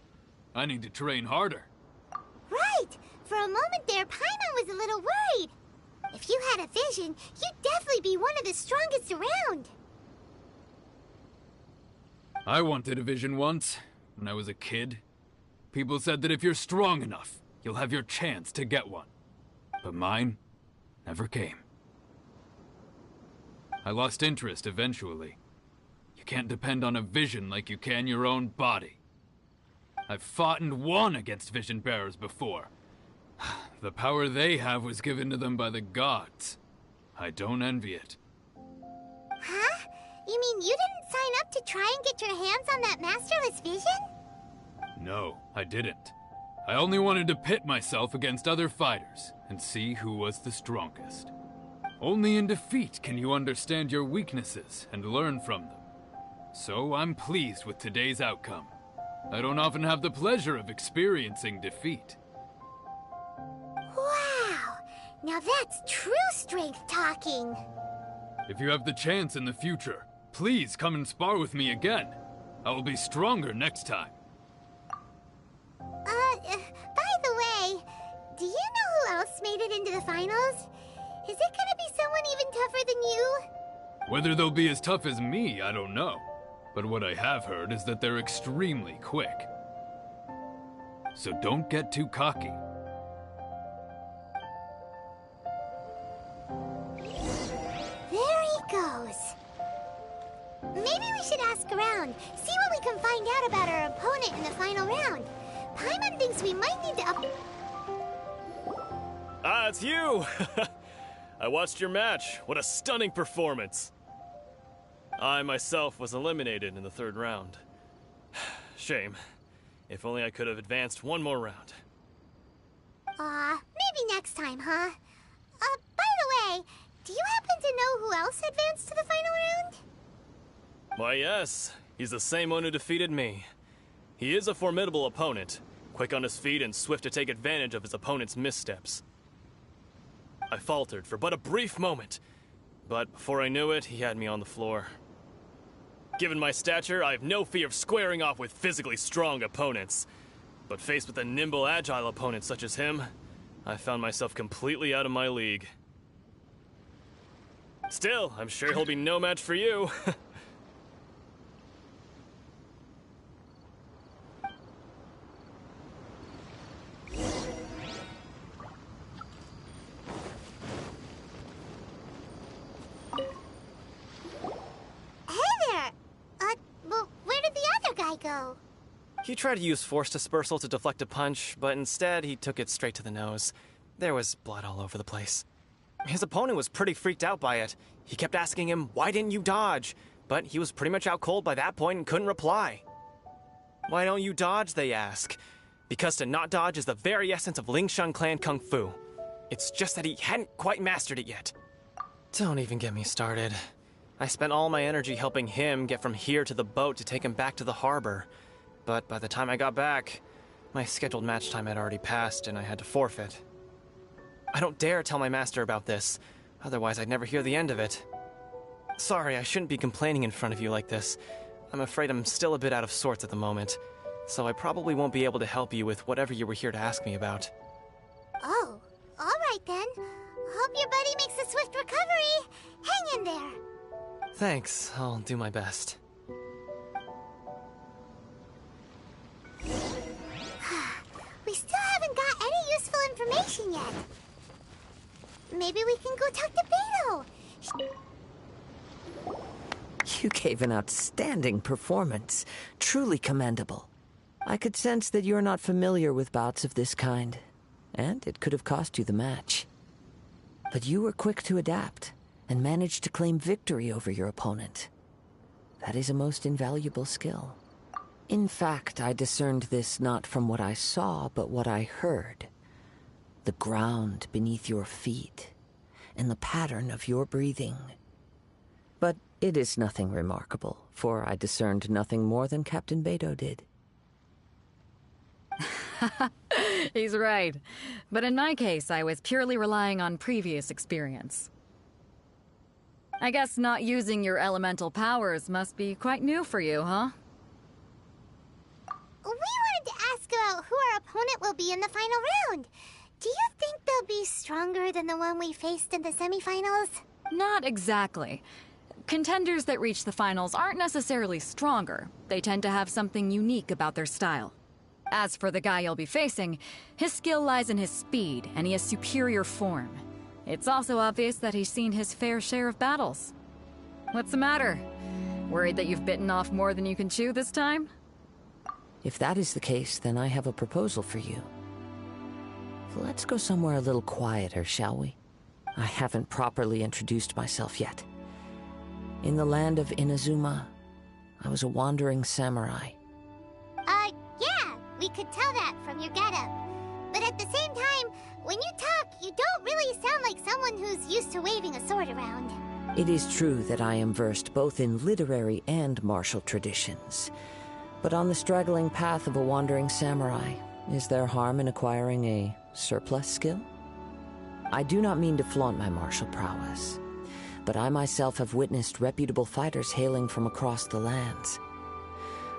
I need to train harder. Right! For a moment there, Paimon was a little worried. If you had a vision, you'd definitely be one of the strongest around. I wanted a vision once, when I was a kid. People said that if you're strong enough, you'll have your chance to get one. But mine never came. I lost interest eventually. You can't depend on a vision like you can your own body. I've fought and won against vision bearers before. The power they have was given to them by the gods. I don't envy it. Huh? You mean you didn't sign up to try and get your hands on that masterless vision? No, I didn't. I only wanted to pit myself against other fighters and see who was the strongest. Only in defeat can you understand your weaknesses and learn from them. So I'm pleased with today's outcome. I don't often have the pleasure of experiencing defeat. Wow! Now that's true strength talking. If you have the chance in the future, please come and spar with me again. I will be stronger next time. By the way, do you know who else made it into the finals? Is it gonna be someone even tougher than you? Whether they'll be as tough as me, I don't know. But what I have heard is that they're extremely quick. So don't get too cocky. There he goes. Maybe we should ask around, see what we can find out about our opponent in the final round. Paimon thinks we might need to Ah, it's you! I watched your match. What a stunning performance. I myself was eliminated in the third round. Shame. If only I could have advanced one more round. Maybe next time, huh? By the way, do you happen to know who else advanced to the final round? Why, yes. He's the same one who defeated me. He is a formidable opponent, quick on his feet and swift to take advantage of his opponent's missteps. I faltered for but a brief moment, but before I knew it, he had me on the floor. Given my stature, I have no fear of squaring off with physically strong opponents. But faced with a nimble, agile opponent such as him, I found myself completely out of my league. Still, I'm sure he'll be no match for you. Go. He tried to use force dispersal to deflect a punch, but instead he took it straight to the nose. There was blood all over the place. His opponent was pretty freaked out by it. He kept asking him, "Why didn't you dodge?" But he was pretty much out cold by that point and couldn't reply. "Why don't you dodge?" they ask. Because to not dodge is the very essence of Lingshan clan kung fu. It's just that he hadn't quite mastered it yet. Don't even get me started. I spent all my energy helping him get from here to the boat to take him back to the harbor. But by the time I got back, my scheduled match time had already passed and I had to forfeit. I don't dare tell my master about this, otherwise I'd never hear the end of it. Sorry, I shouldn't be complaining in front of you like this. I'm afraid I'm still a bit out of sorts at the moment, so I probably won't be able to help you with whatever you were here to ask me about. Oh, alright then. Hope your buddy makes a swift recovery. Hang in there. Thanks, I'll do my best. We still haven't got any useful information yet. Maybe we can go talk to Beto. You gave an outstanding performance. Truly commendable. I could sense that you're not familiar with bouts of this kind, and it could have cost you the match. But you were quick to adapt, and managed to claim victory over your opponent. That is a most invaluable skill. In fact, I discerned this not from what I saw, but what I heard. The ground beneath your feet, and the pattern of your breathing. But it is nothing remarkable, for I discerned nothing more than Captain Beto did. He's right. But in my case, I was purely relying on previous experience. I guess not using your elemental powers must be quite new for you, huh? We wanted to ask about who our opponent will be in the final round. Do you think they'll be stronger than the one we faced in the semifinals? Not exactly. Contenders that reach the finals aren't necessarily stronger. They tend to have something unique about their style. As for the guy you'll be facing, his skill lies in his speed, and he has superior form. It's also obvious that he's seen his fair share of battles. What's the matter? Worried that you've bitten off more than you can chew this time? If that is the case, then I have a proposal for you. Let's go somewhere a little quieter, shall we? I haven't properly introduced myself yet. In the land of Inazuma, I was a wandering samurai. Yeah, we could tell that from your getup. But at the same time, when you talk, you don't really sound like someone who's used to waving a sword around. It is true that I am versed both in literary and martial traditions. But on the straggling path of a wandering samurai, is there harm in acquiring a surplus skill? I do not mean to flaunt my martial prowess, but I myself have witnessed reputable fighters hailing from across the lands.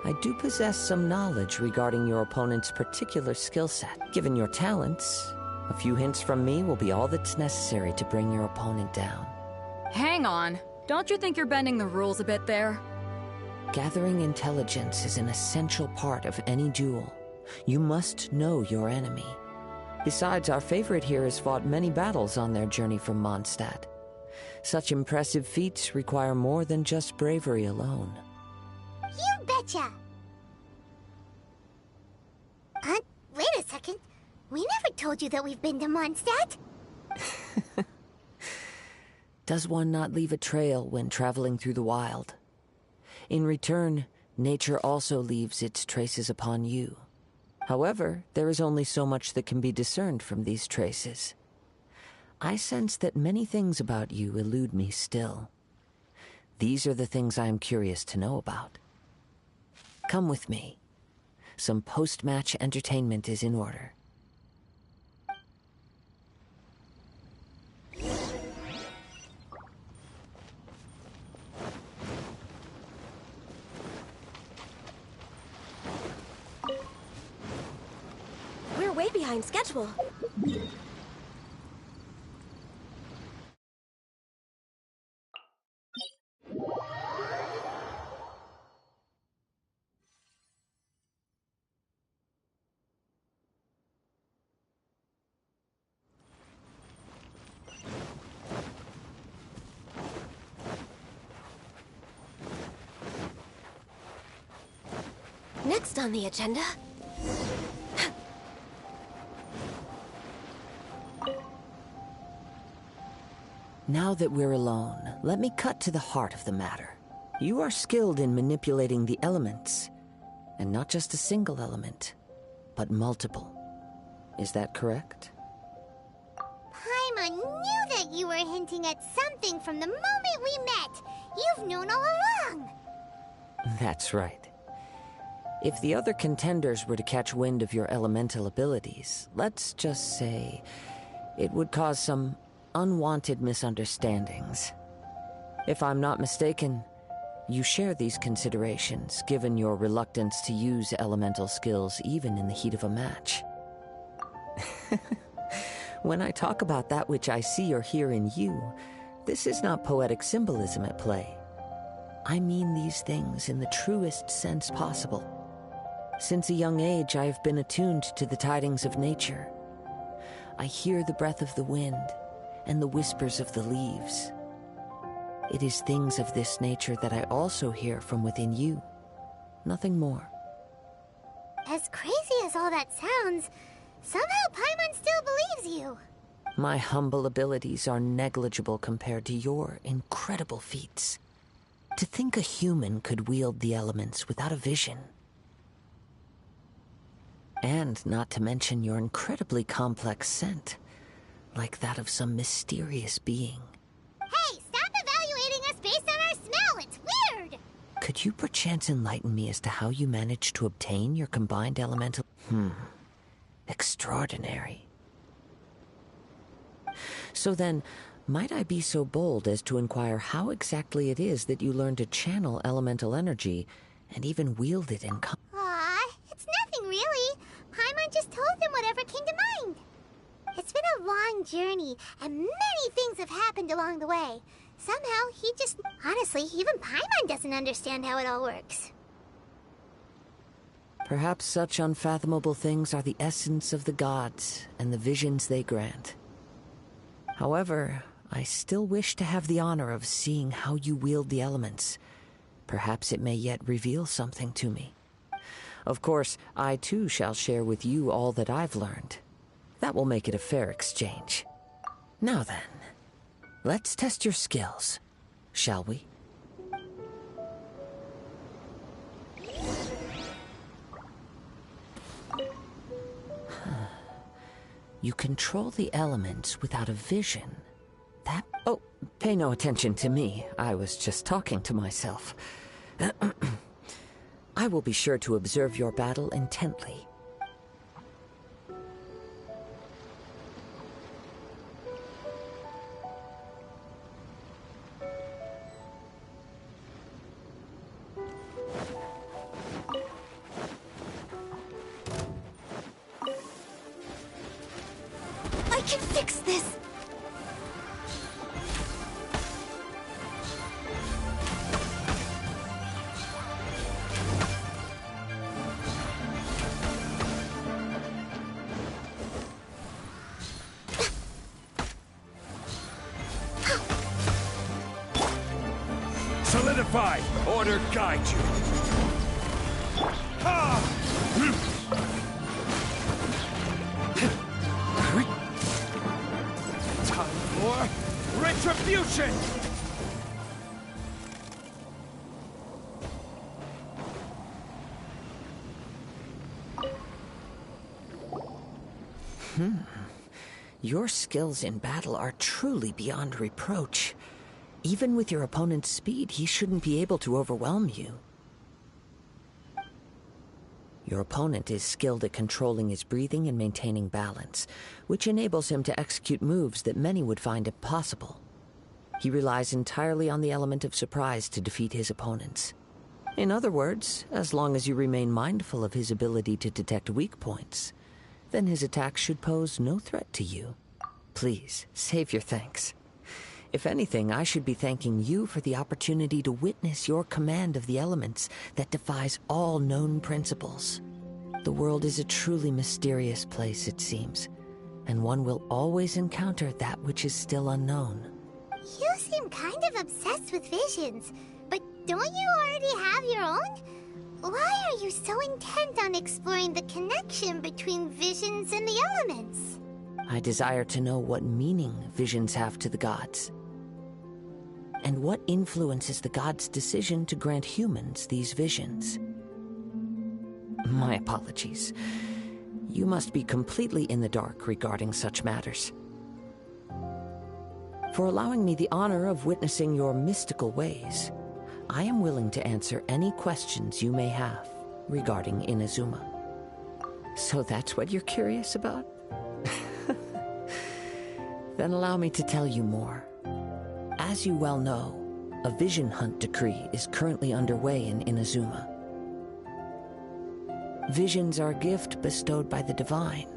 I do possess some knowledge regarding your opponent's particular skill set. Given your talents, a few hints from me will be all that's necessary to bring your opponent down. Hang on. Don't you think you're bending the rules a bit there? Gathering intelligence is an essential part of any duel. You must know your enemy. Besides, our favorite here has fought many battles on their journey from Mondstadt. Such impressive feats require more than just bravery alone. You betcha! Wait a second. We never told you that we've been to Mondstadt. Does one not leave a trail when traveling through the wild? In return, nature also leaves its traces upon you. However, there is only so much that can be discerned from these traces. I sense that many things about you elude me still. These are the things I am curious to know about. Come with me. Some post-match entertainment is in order. We're way behind schedule. Next on the agenda... Now that we're alone, let me cut to the heart of the matter. You are skilled in manipulating the elements, and not just a single element, but multiple. Is that correct? Paimon knew that you were hinting at something from the moment we met. You've known all along. That's right. If the other contenders were to catch wind of your elemental abilities, let's just say it would cause some unwanted misunderstandings. If I'm not mistaken, you share these considerations, given your reluctance to use elemental skills even in the heat of a match. When I talk about that which I see or hear in you, this is not poetic symbolism at play. I mean these things in the truest sense possible. Since a young age, I have been attuned to the tidings of nature. I hear the breath of the wind and the whispers of the leaves. It is things of this nature that I also hear from within you. Nothing more. As crazy as all that sounds, somehow Paimon still believes you. My humble abilities are negligible compared to your incredible feats. To think a human could wield the elements without a vision. And not to mention your incredibly complex scent, like that of some mysterious being. Hey, stop evaluating us based on our smell! It's weird! Could you perchance enlighten me as to how you managed to obtain your combined elemental... Extraordinary. So then, might I be so bold as to inquire how exactly it is that you learned to channel elemental energy and even wield it in... Aw, it's nothing really. Paimon just told him whatever came to mind. journey, and many things have happened along the way. Somehow, he just... Honestly, even Paimon doesn't understand how it all works. Perhaps such unfathomable things are the essence of the gods and the visions they grant. However, I still wish to have the honor of seeing how you wield the elements. Perhaps it may yet reveal something to me. Of course, I too shall share with you all that I've learned. That will make it a fair exchange. Now then, let's test your skills, shall we? You control the elements without a vision. That... Oh, pay no attention to me. I was just talking to myself. I will be sure to observe your battle intently. I can fix this! Solidify! Order guide you! Ha! Time for retribution! Your skills in battle are truly beyond reproach. Even with your opponent's speed, he shouldn't be able to overwhelm you. Your opponent is skilled at controlling his breathing and maintaining balance, which enables him to execute moves that many would find impossible. He relies entirely on the element of surprise to defeat his opponents. In other words, as long as you remain mindful of his ability to detect weak points, then his attacks should pose no threat to you. Please, save your thanks. If anything, I should be thanking you for the opportunity to witness your command of the elements that defies all known principles. The world is a truly mysterious place, it seems, and one will always encounter that which is still unknown. You seem kind of obsessed with visions, but don't you already have your own? Why are you so intent on exploring the connection between visions and the elements? I desire to know what meaning visions have to the gods, and what influences the gods' decision to grant humans these visions. My apologies. You must be completely in the dark regarding such matters. For allowing me the honor of witnessing your mystical ways, I am willing to answer any questions you may have regarding Inazuma. So that's what you're curious about? Then allow me to tell you more. As you well know, a vision hunt decree is currently underway in Inazuma. Visions are a gift bestowed by the divine.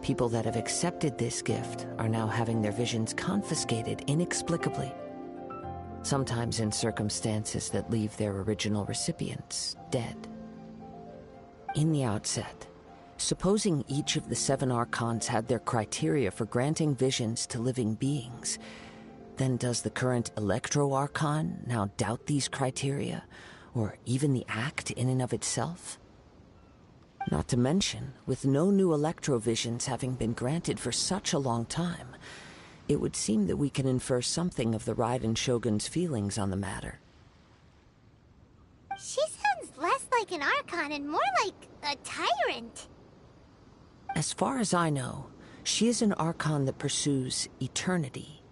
People that have accepted this gift are now having their visions confiscated inexplicably, sometimes in circumstances that leave their original recipients dead. In the outset, supposing each of the 7 archons had their criteria for granting visions to living beings, then does the current Electro-Archon now doubt these criteria, or even the act in and of itself? Not to mention, with no new Electro-Visions having been granted for such a long time, it would seem that we can infer something of the Raiden Shogun's feelings on the matter. She sounds less like an Archon and more like a tyrant. As far as I know, she is an Archon that pursues eternity.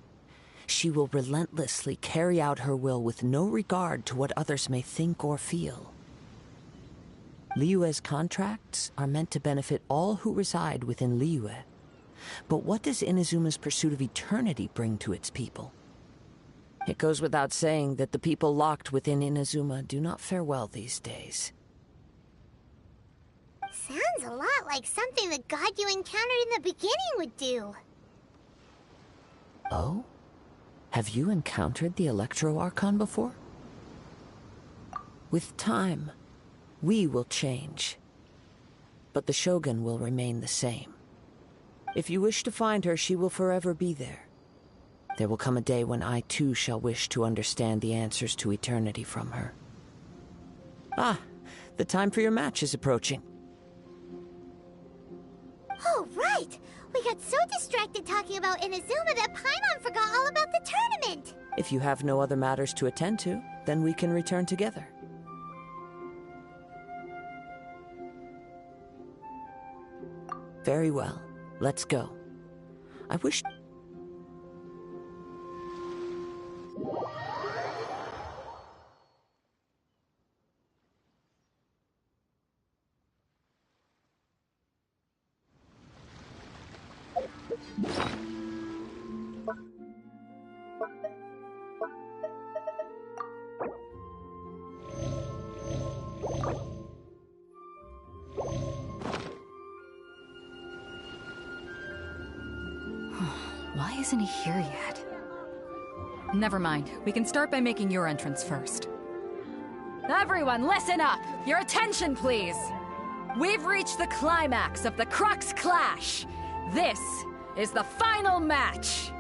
She will relentlessly carry out her will with no regard to what others may think or feel. Liyue's contracts are meant to benefit all who reside within Liyue. But what does Inazuma's pursuit of eternity bring to its people? It goes without saying that the people locked within Inazuma do not fare well these days. Sounds a lot like something the god you encountered in the beginning would do. Oh? Have you encountered the Electro Archon before? With time, we will change. But the Shogun will remain the same. If you wish to find her, she will forever be there. There will come a day when I too shall wish to understand the answers to eternity from her. Ah, the time for your match is approaching. Oh, right! We got so distracted talking about Inazuma that Paimon forgot all about the tournament! If you have no other matters to attend to, then we can return together. Very well. Let's go. I wish... Why isn't he here yet? Never mind. We can start by making your entrance first. Everyone, listen up! Your attention, please! We've reached the climax of the Crux Clash! This is the final match!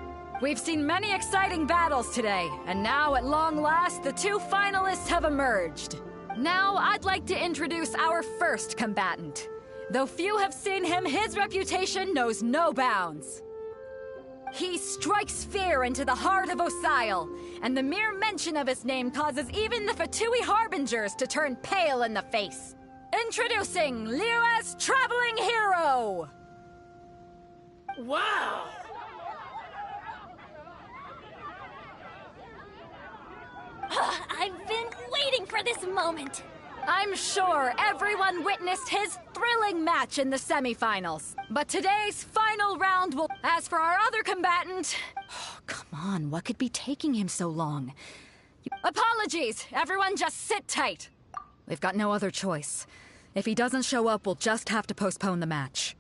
We've seen many exciting battles today, and now, at long last, the two finalists have emerged. Now, I'd like to introduce our first combatant. Though few have seen him, his reputation knows no bounds. He strikes fear into the heart of Osile, and the mere mention of his name causes even the Fatui Harbingers to turn pale in the face. Introducing Liyue's Traveling Hero! Wow! I've been waiting for this moment! I'm sure everyone witnessed his thrilling match in the semifinals. But today's final round will... As for our other combatant... Oh, come on, what could be taking him so long? Apologies! Everyone just sit tight! We've got no other choice. If he doesn't show up, we'll just have to postpone the match.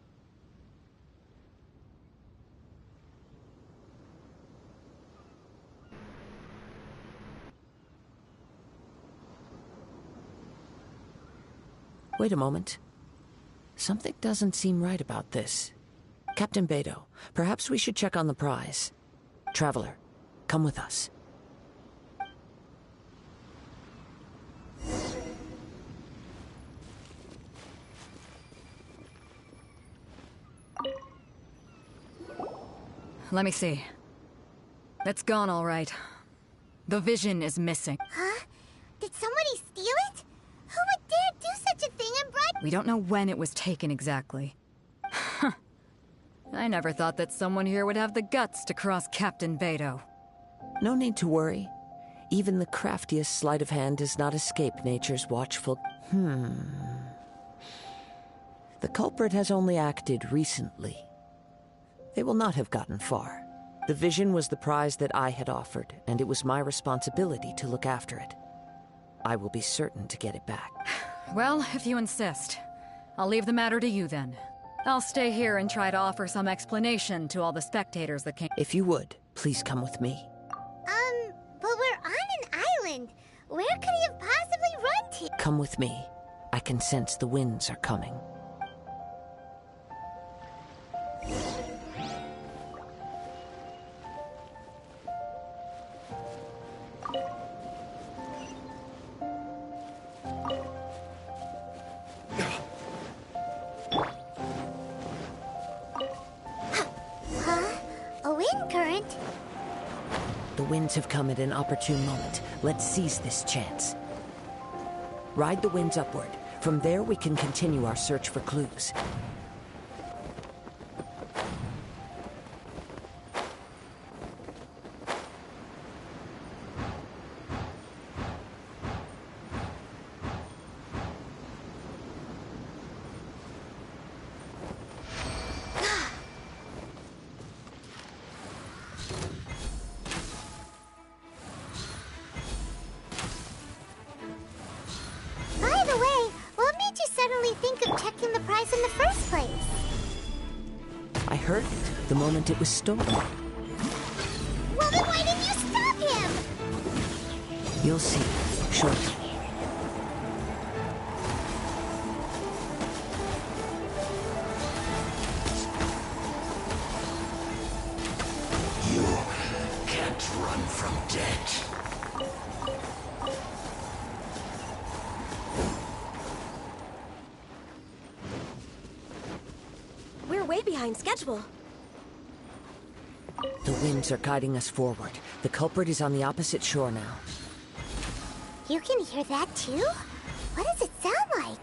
Wait a moment. Something doesn't seem right about this. Captain Beidou, perhaps we should check on the prize. Traveler, come with us. Let me see. It's gone all right. The vision is missing. Huh? Did somebody steal it? Who would dare do such a thing and bribe— We don't know when it was taken exactly. I never thought that someone here would have the guts to cross Captain Beidou. No need to worry. Even the craftiest sleight of hand does not escape nature's watchful... The culprit has only acted recently. They will not have gotten far. The vision was the prize that I had offered, and it was my responsibility to look after it. I will be certain to get it back. Well, if you insist. I'll leave the matter to you then. I'll stay here and try to offer some explanation to all the spectators that came. If you would, please come with me. But we're on an island. Where could he have possibly run to? Come with me. I can sense the winds are coming. The winds have come at an opportune moment. Let's seize this chance. Ride the winds upward. From there, we can continue our search for clues. I heard it the moment it was stolen. You'll see, shortly. You can't run from death. We're way behind schedule. The winds are guiding us forward. The culprit is on the opposite shore now. You can hear that too? What does it sound like?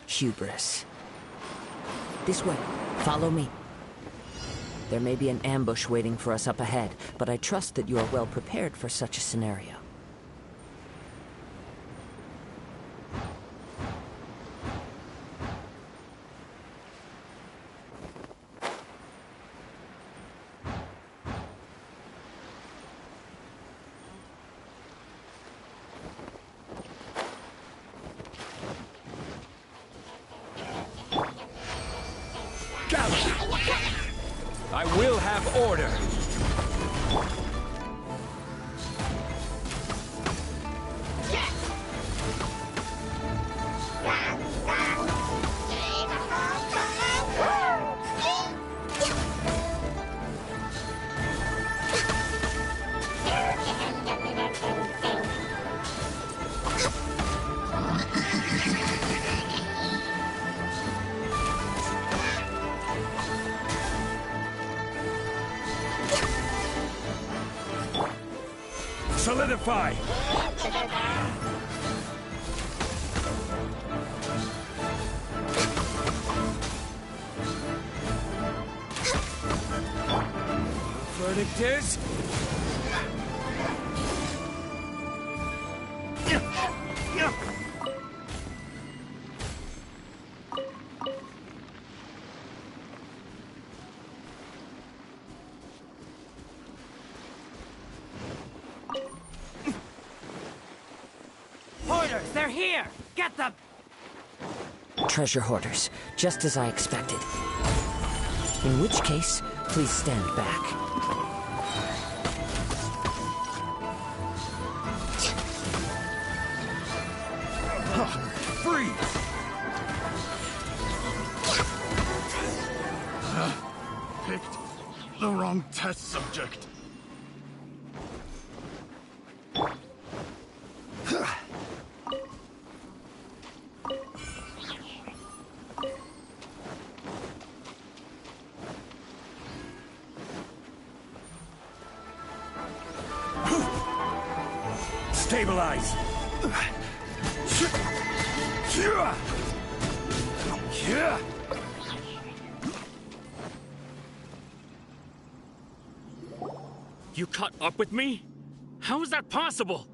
Hubris. This way. Follow me. There may be an ambush waiting for us up ahead, but I trust that you are well prepared for such a scenario. I will have order. Solidify! Verdict is... They're here! Get them! Treasure hoarders, just as I expected. In which case, please stand back. Freeze! Picked the wrong test subject. Stabilize! You caught up with me? How is that possible?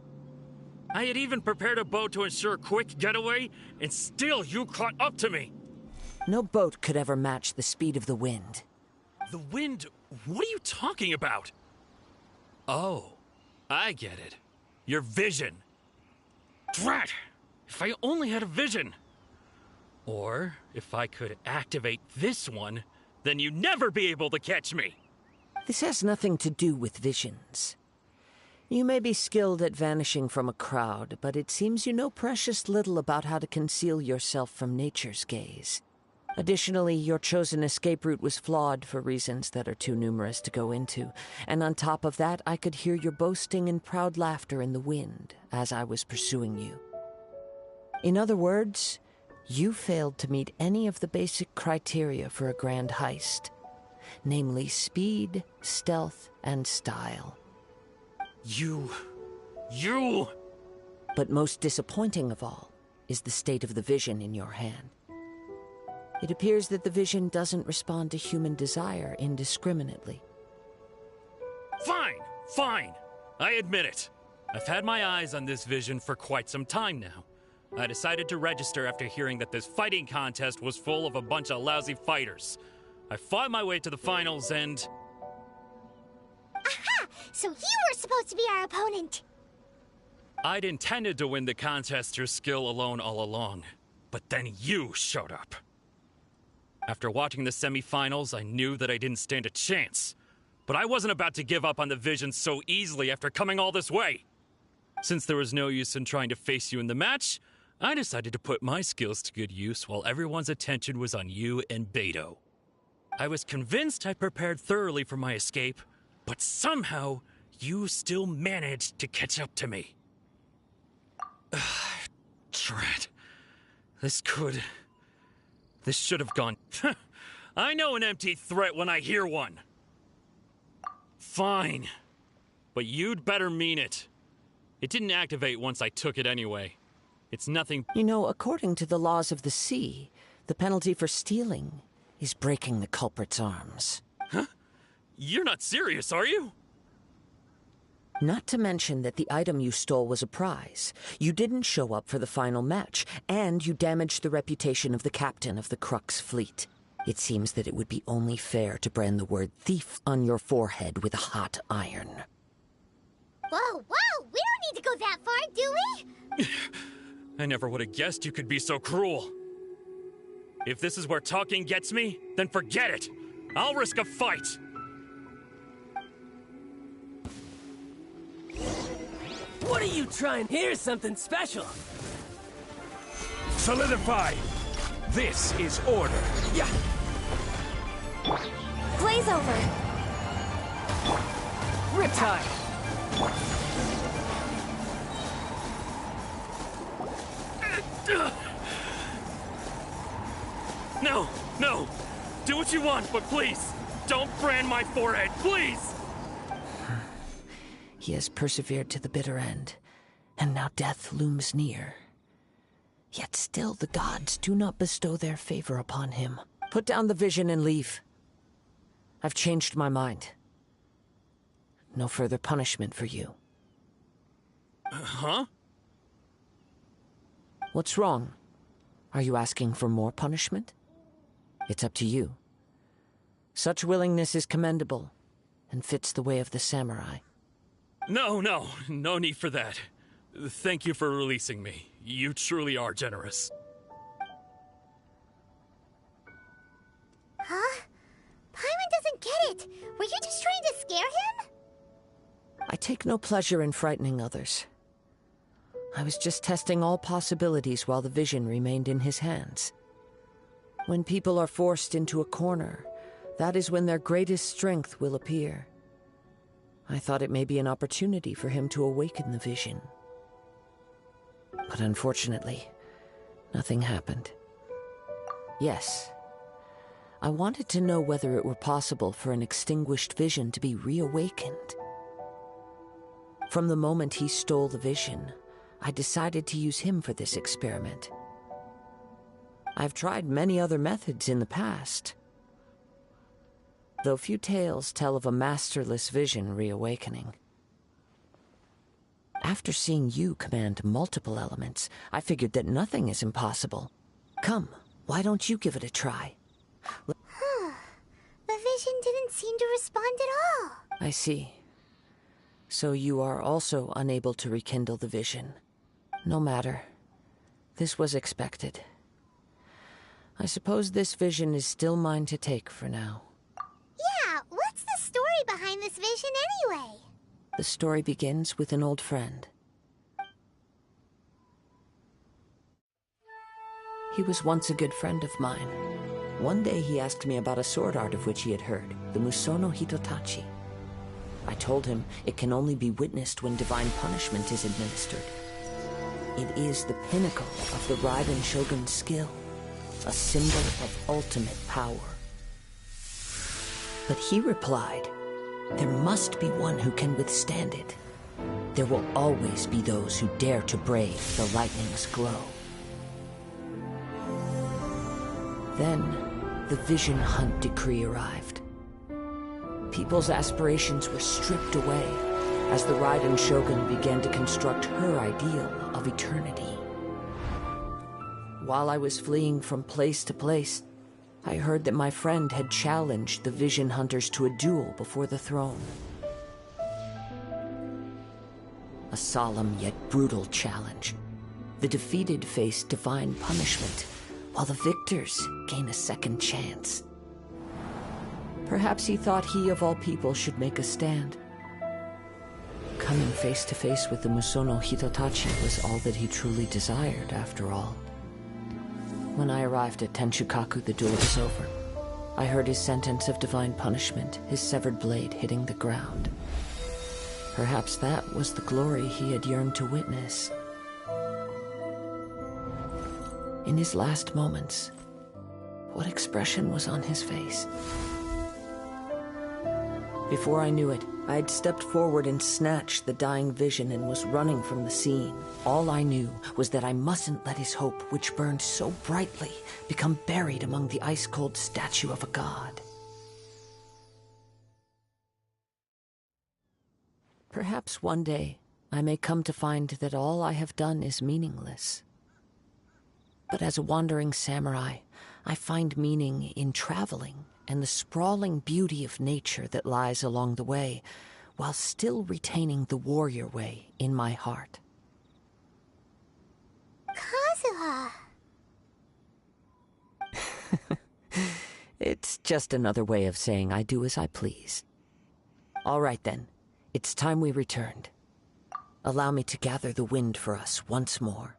I had even prepared a boat to ensure a quick getaway, and still you caught up to me! No boat could ever match the speed of the wind. The wind? What are you talking about? Oh, I get it. Your vision. Drat! If I only had a vision! Or, if I could activate this one, then you'd never be able to catch me! This has nothing to do with visions. You may be skilled at vanishing from a crowd, but it seems you know precious little about how to conceal yourself from nature's gaze. Additionally, your chosen escape route was flawed for reasons that are too numerous to go into, and on top of that, I could hear your boasting and proud laughter in the wind as I was pursuing you. In other words, you failed to meet any of the basic criteria for a grand heist, namely speed, stealth, and style. You... But most disappointing of all is the state of the vision in your hand. It appears that the vision doesn't respond to human desire indiscriminately. Fine. I admit it. I've had my eyes on this vision for quite some time now. I decided to register after hearing that this fighting contest was full of a bunch of lousy fighters. I fought my way to the finals and... Aha! So you were supposed to be our opponent! I'd intended to win the contest through skill alone all along, but then you showed up. After watching the semi-finals, I knew that I didn't stand a chance. But I wasn't about to give up on the vision so easily after coming all this way. Since there was no use in trying to face you in the match, I decided to put my skills to good use while everyone's attention was on you and Beto. I was convinced I prepared thoroughly for my escape, but somehow you still managed to catch up to me. Drat. This should have gone. I know an empty threat when I hear one. Fine. But you'd better mean it. It didn't activate once I took it anyway. It's nothing. You know, according to the laws of the sea, the penalty for stealing is breaking the culprit's arms. Huh? You're not serious, are you? Not to mention that the item you stole was a prize. You didn't show up for the final match, and you damaged the reputation of the captain of the Crux fleet. It seems that it would be only fair to brand the word thief on your forehead with a hot iron. Whoa, whoa! We don't need to go that far, do we? I never would have guessed you could be so cruel. If this is where talking gets me, then forget it. I'll risk a fight. What are you trying? Here's something special. Solidify. This is order. Yeah. Blaze over. Riptide. No, no. Do what you want, but please, don't brand my forehead, please! He has persevered to the bitter end, and now death looms near. Yet still the gods do not bestow their favor upon him. Put down the vision and leave. I've changed my mind. No further punishment for you. Huh? What's wrong? Are you asking for more punishment? It's up to you. Such willingness is commendable, and fits the way of the samurai. No need for that. Thank you for releasing me. You truly are generous. Huh? Paimon doesn't get it. Were you just trying to scare him? I take no pleasure in frightening others. I was just testing all possibilities while the vision remained in his hands. When people are forced into a corner, that is when their greatest strength will appear. I thought it may be an opportunity for him to awaken the vision. But unfortunately, nothing happened. Yes, I wanted to know whether it were possible for an extinguished vision to be reawakened. From the moment he stole the vision, I decided to use him for this experiment. I've tried many other methods in the past, though few tales tell of a masterless vision reawakening. After seeing you command multiple elements, I figured that nothing is impossible. Come, why don't you give it a try? The vision didn't seem to respond at all. I see. So you are also unable to rekindle the vision. No matter. This was expected. I suppose this vision is still mine to take for now. Yeah, what's the story behind this vision anyway? The story begins with an old friend. He was once a good friend of mine. One day he asked me about a sword art of which he had heard, the Musono Hitotachi. I told him it can only be witnessed when divine punishment is administered. It is the pinnacle of the Raiden Shogun's skill, a symbol of ultimate power. But he replied, there must be one who can withstand it. There will always be those who dare to brave the lightning's glow. Then, the Vision Hunt decree arrived. People's aspirations were stripped away as the Raiden Shogun began to construct her ideal of eternity. While I was fleeing from place to place, I heard that my friend had challenged the Vision Hunters to a duel before the throne. A solemn yet brutal challenge. The defeated face divine punishment, while the victors gain a second chance. Perhaps he thought he of all people should make a stand. Coming face to face with the Musono Hitotachi was all that he truly desired, after all. When I arrived at Tenshukaku, the duel was over. I heard his sentence of divine punishment, his severed blade hitting the ground. Perhaps that was the glory he had yearned to witness. In his last moments, what expression was on his face? Before I knew it, I had stepped forward and snatched the dying vision and was running from the scene. All I knew was that I mustn't let his hope, which burned so brightly, become buried among the ice-cold statue of a god. Perhaps one day I may come to find that all I have done is meaningless. But as a wandering samurai, I find meaning in traveling and the sprawling beauty of nature that lies along the way, while still retaining the warrior way in my heart. Kazuha! It's just another way of saying I do as I please. All right then, it's time we returned. Allow me to gather the wind for us once more.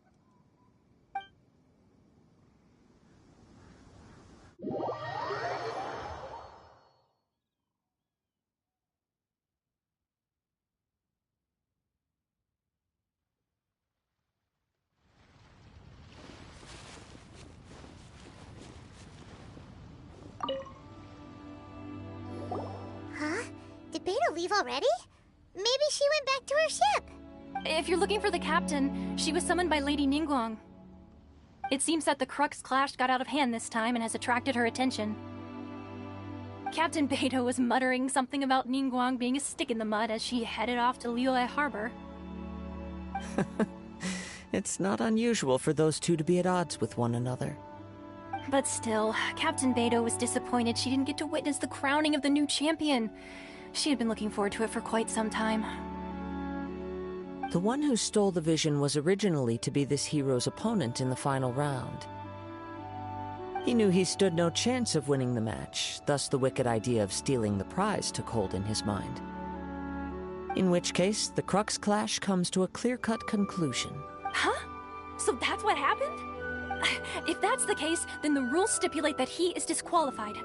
Huh? Did Beta leave already? Maybe she went back to her ship. If you're looking for the captain, she was summoned by Lady Ningguang. It seems that the Crux clash got out of hand this time and has attracted her attention. Captain Beidou was muttering something about Ningguang being a stick in the mud as she headed off to Liyue Harbor. It's not unusual for those two to be at odds with one another. But still, Captain Beidou was disappointed she didn't get to witness the crowning of the new champion. She had been looking forward to it for quite some time. The one who stole the vision was originally to be this hero's opponent in the final round. He knew he stood no chance of winning the match, thus the wicked idea of stealing the prize took hold in his mind. In which case, the Crux clash comes to a clear-cut conclusion. Huh? So that's what happened? If that's the case, then the rules stipulate that he is disqualified,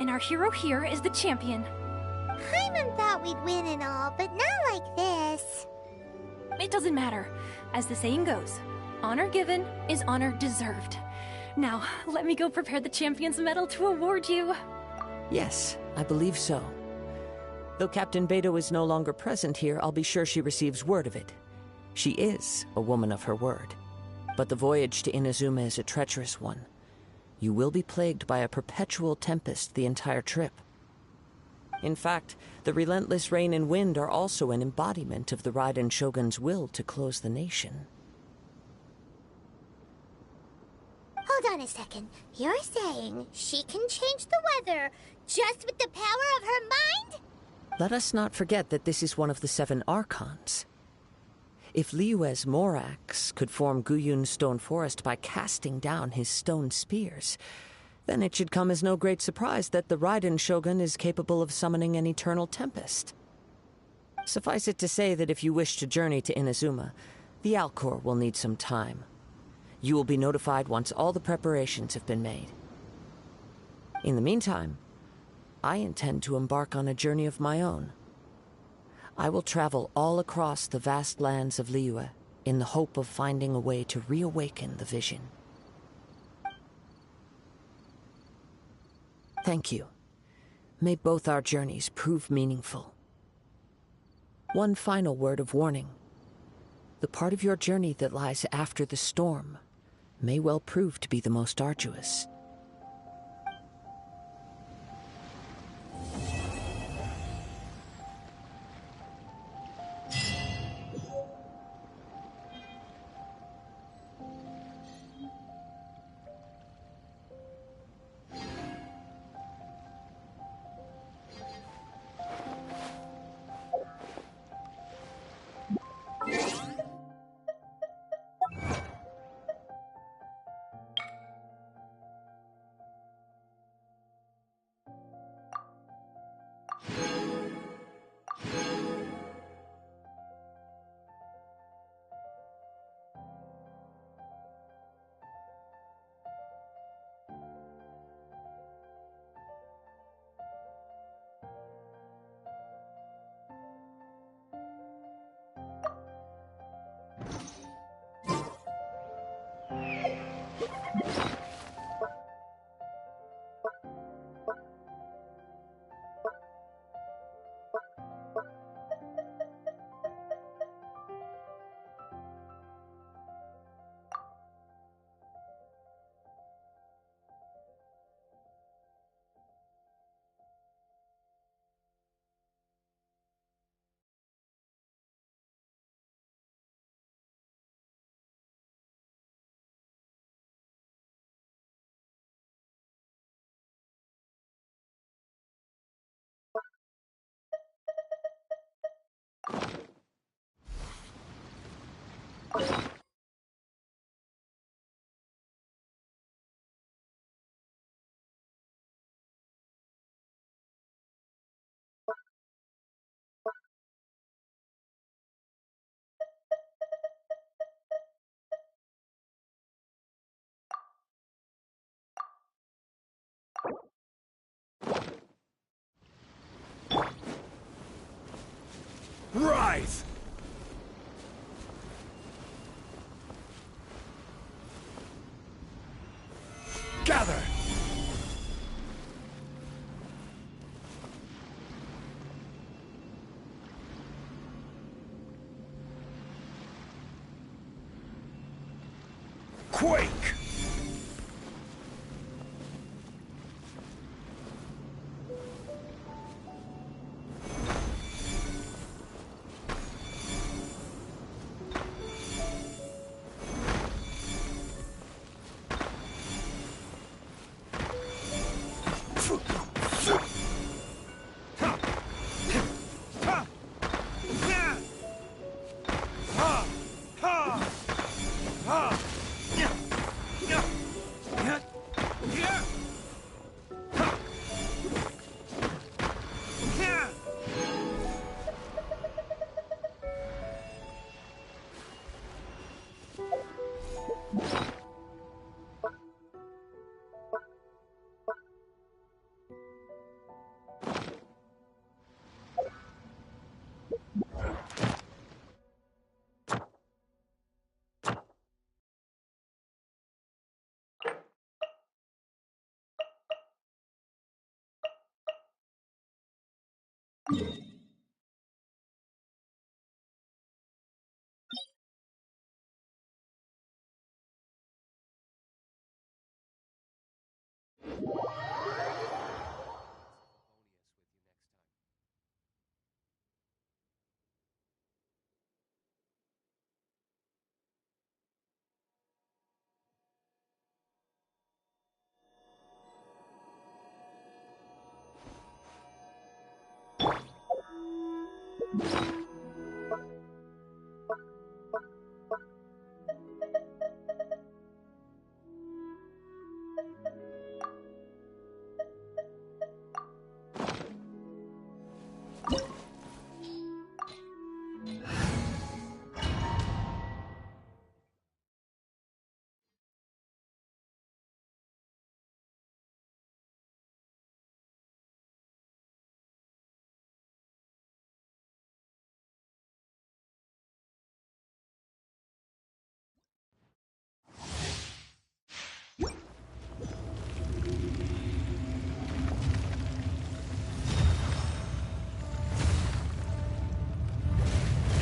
and our hero here is the champion. Paimon thought we'd win and all, but not like this. It doesn't matter. As the saying goes, honor given is honor deserved. Now, let me go prepare the champion's medal to award you. Yes, I believe so. Though Captain Beidou is no longer present here, I'll be sure she receives word of it. She is a woman of her word. But the voyage to Inazuma is a treacherous one. You will be plagued by a perpetual tempest the entire trip. In fact, the relentless rain and wind are also an embodiment of the Raiden Shogun's will to close the nation. Hold on a second. You're saying she can change the weather just with the power of her mind? Let us not forget that this is one of the 7 Archons. If Liyue's Morax could form Guyun's stone forest by casting down his stone spears, then it should come as no great surprise that the Raiden Shogun is capable of summoning an eternal tempest. Suffice it to say that if you wish to journey to Inazuma, the Alcor will need some time. You will be notified once all the preparations have been made. In the meantime, I intend to embark on a journey of my own. I will travel all across the vast lands of Liyue in the hope of finding a way to reawaken the vision. Thank you. May both our journeys prove meaningful. One final word of warning. The part of your journey that lies after the storm may well prove to be the most arduous. Rise! Gather! Quake!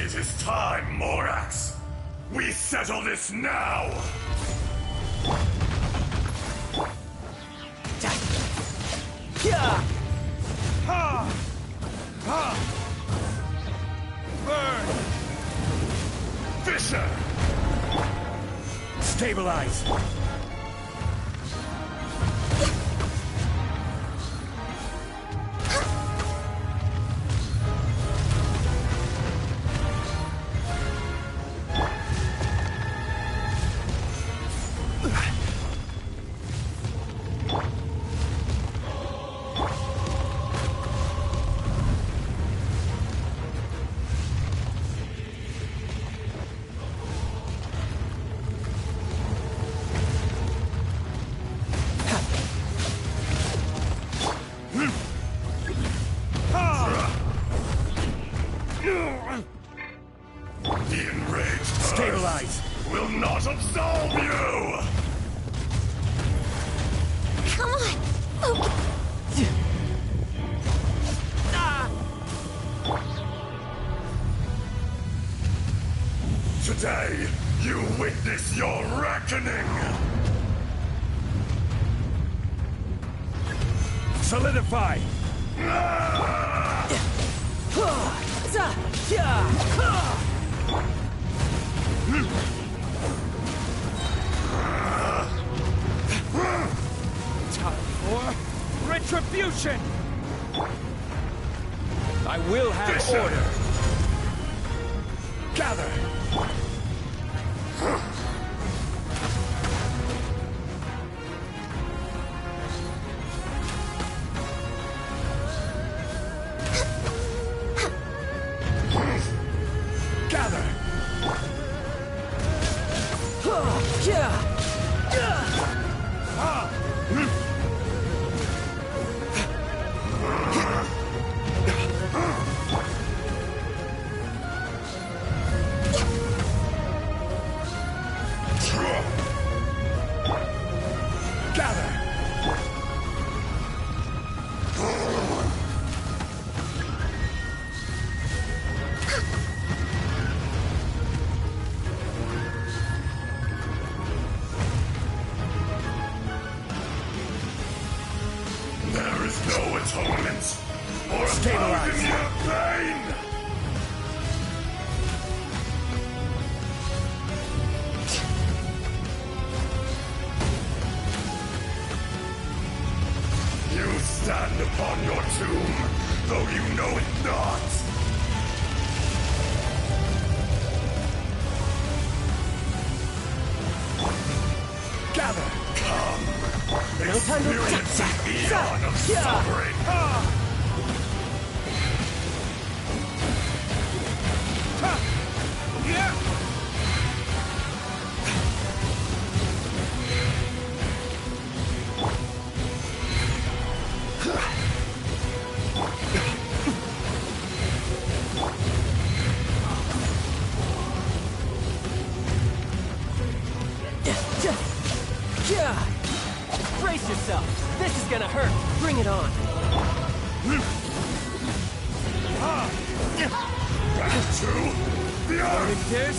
It is time, Morax! We settle this now! Ha! Ha! Burn! Fisher! Stabilize! Solidify! Time for retribution! I will have order! Gather! Gather! There is no atonement or Stabilize. your pain! You stand upon your tomb, though you know it not. Gather! Come, No time to- experience an eon of suffering. Brace yourself. This is gonna hurt. Bring it on. Back to the earth! It is.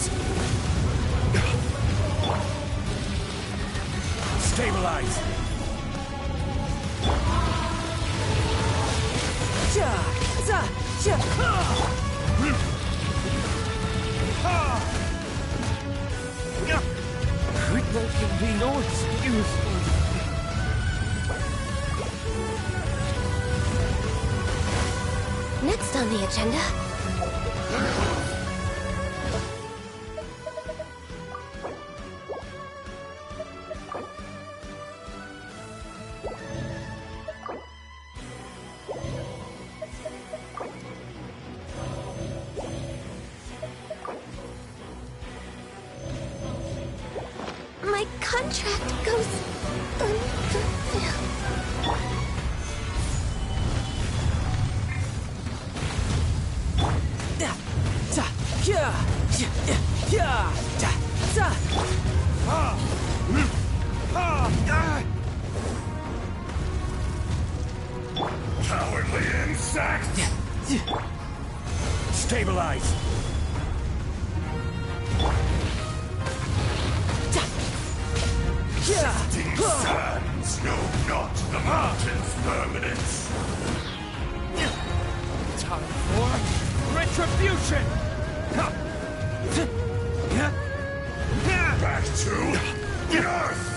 Stabilize. There can be no excuse. Next on the agenda... My contract goes unfulfilled. Cowardly insect! Stabilize. Shifting sands know not the mountain's permanence. Time for retribution. Back to the earth!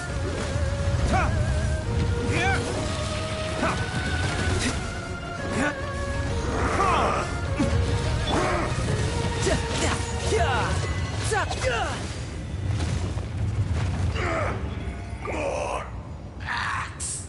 More axe!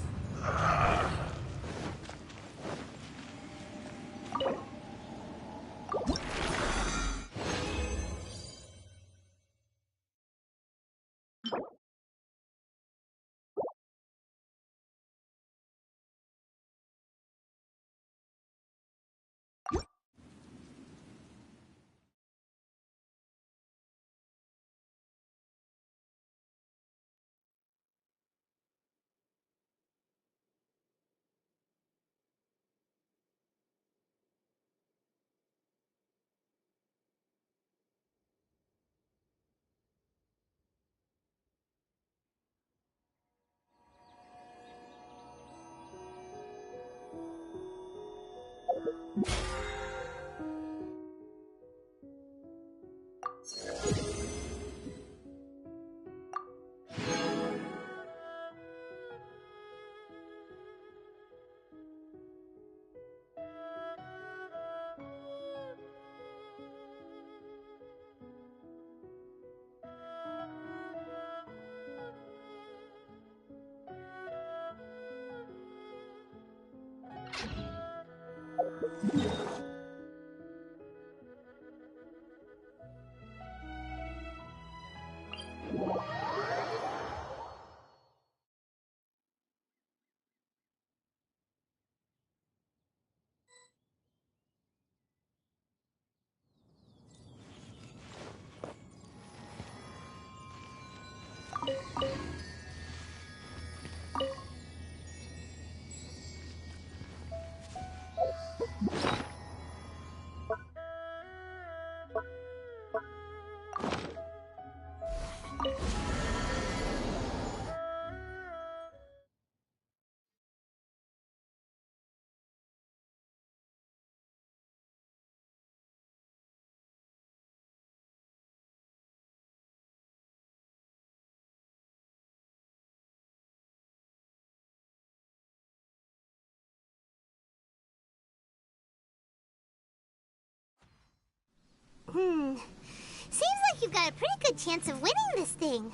Seems like you've got a pretty good chance of winning this thing.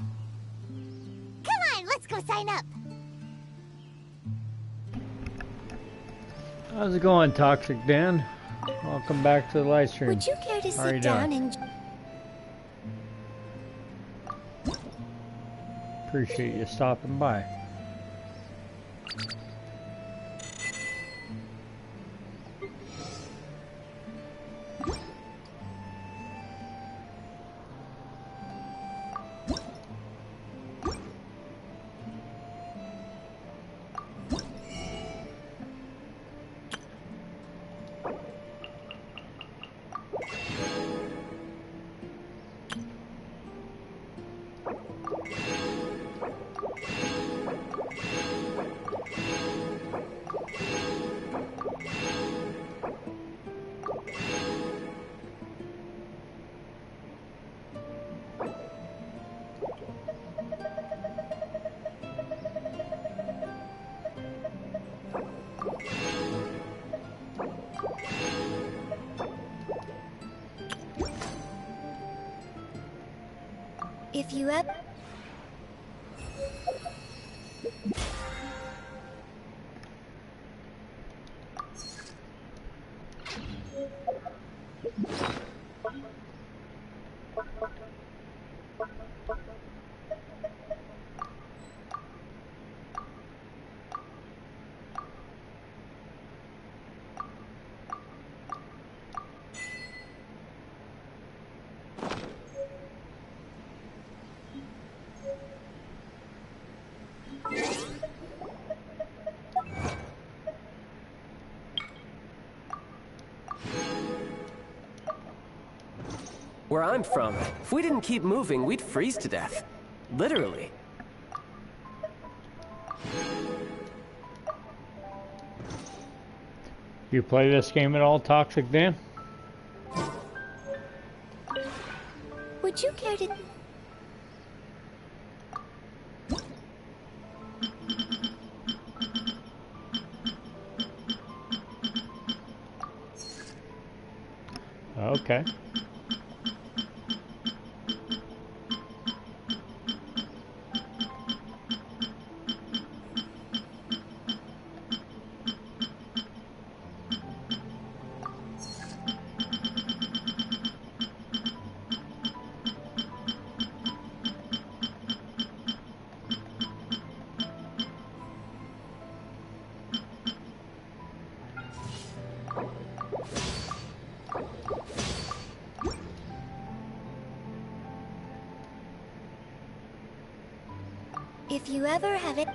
Come on, let's go sign up. How's it going, Toxic Dan? Welcome back to the live stream. Would you care to How are you sit down doing? and... Appreciate you stopping by. If you ever... Where I'm from, if we didn't keep moving, we'd freeze to death. Literally. You play this game at all, Toxic Dan? Would you care to... Okay. If you ever have it...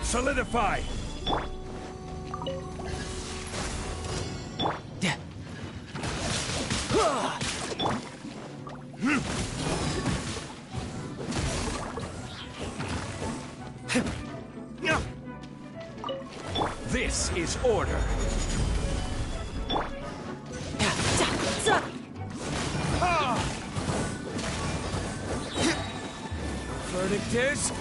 Solidify! This is order. Verdict is...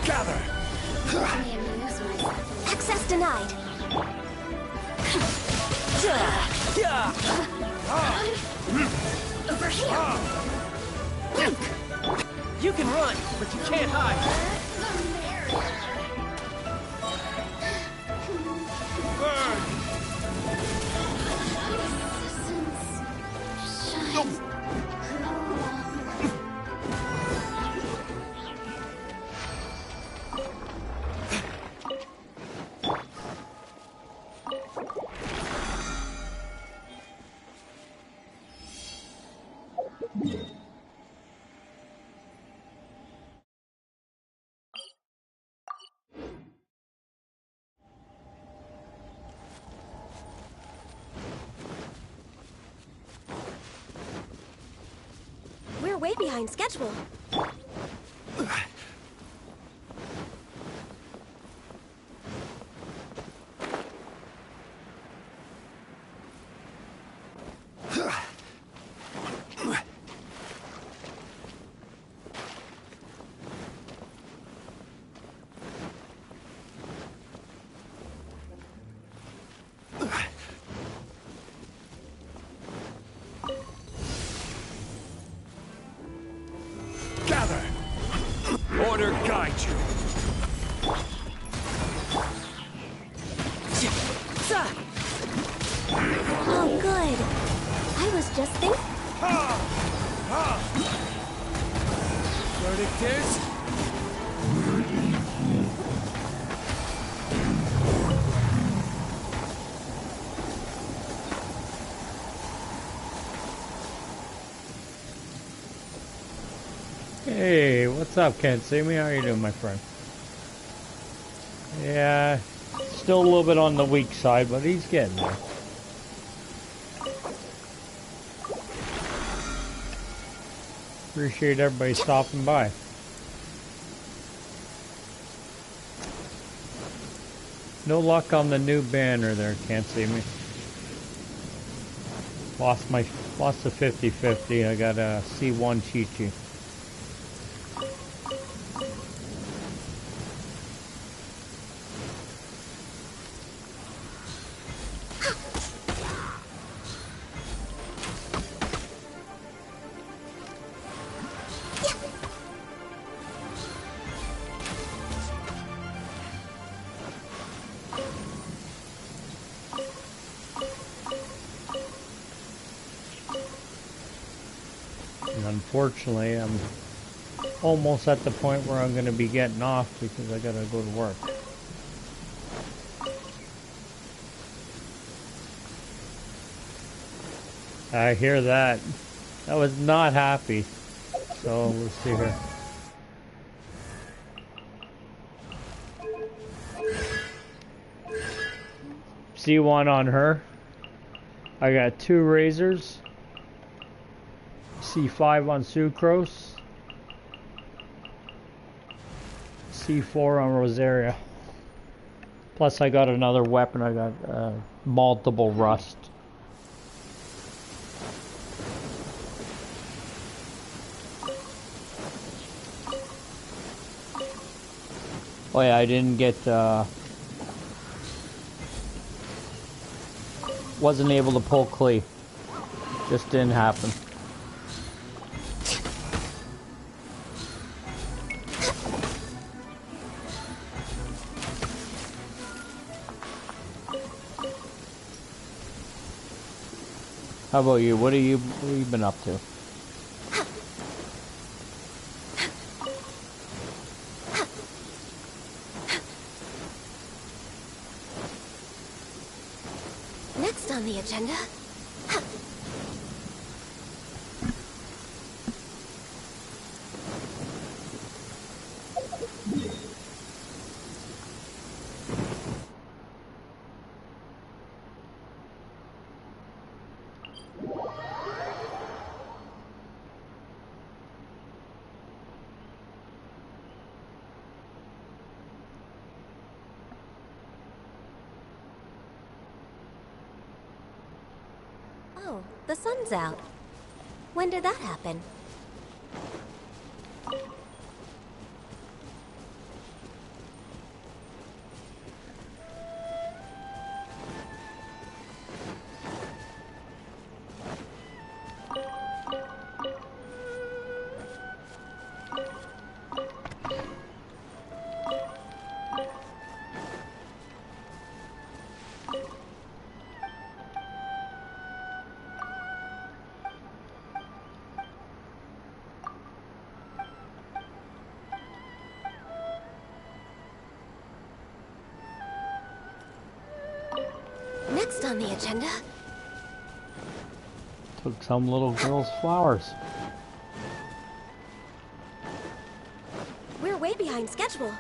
gather! Access denied. Over here. You can run, but you can't hide. We're way behind schedule. Gather! Order guide you. Oh, good. I was just thinking. Verdict is... Hey, what's up, Can't See Me? How you doing, my friend? Yeah, still a little bit on the weak side, but he's getting there. Appreciate everybody stopping by. No luck on the new banner there, Can't See Me. Lost the 50-50. I got a C1 Chi-Chi. Unfortunately, I'm almost at the point where I'm going to be getting off because I got to go to work. I hear that. I was not happy. So we'll see here. C1 on her. I got 2 razors. C5 on Sucrose. C4 on Rosaria. Plus I got another weapon. I got multiple rust. Oh yeah, I didn't get wasn't able to pull Klee. Just didn't happen. How about you? What have you been up to? Next on the agenda... Oh, the sun's out. When did that happen? Next on the agenda... Took some little girl's flowers. We're way behind schedule.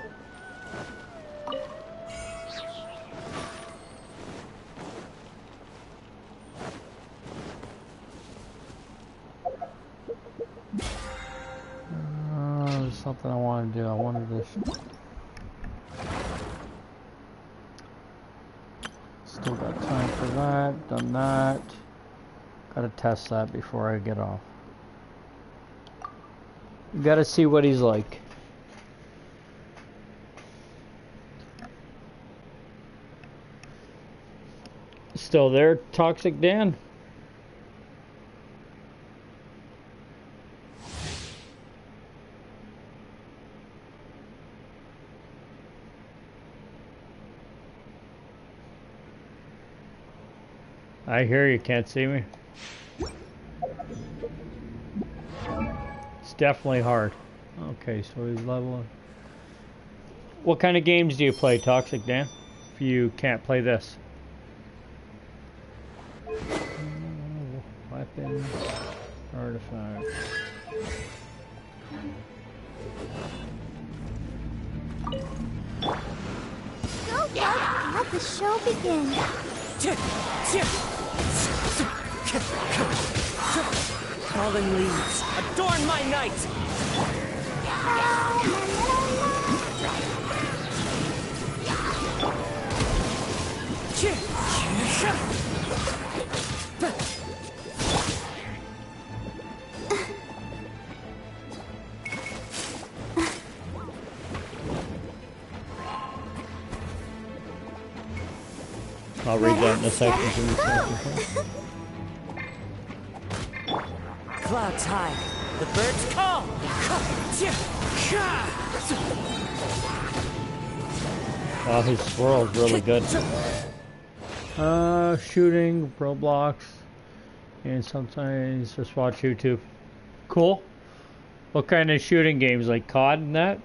There's something I want to do. I wanted to... Still got time for that. Done that. Gotta test that before I get off. Gotta see what he's like. Still there, Toxic Dan? I hear you, can't see me. It's definitely hard. Okay, so he's leveling. What kind of games do you play, Toxic Dan? If you can't play this. Weapon, artifact. Go, go! Let the show begin. Fallen leaves, adorn my night! I'll read that in a second. Clouds high, the birds call! Wow, his swirl's really good. Shooting, Roblox, and sometimes just watch YouTube. Cool. What kind of shooting games, like COD and that?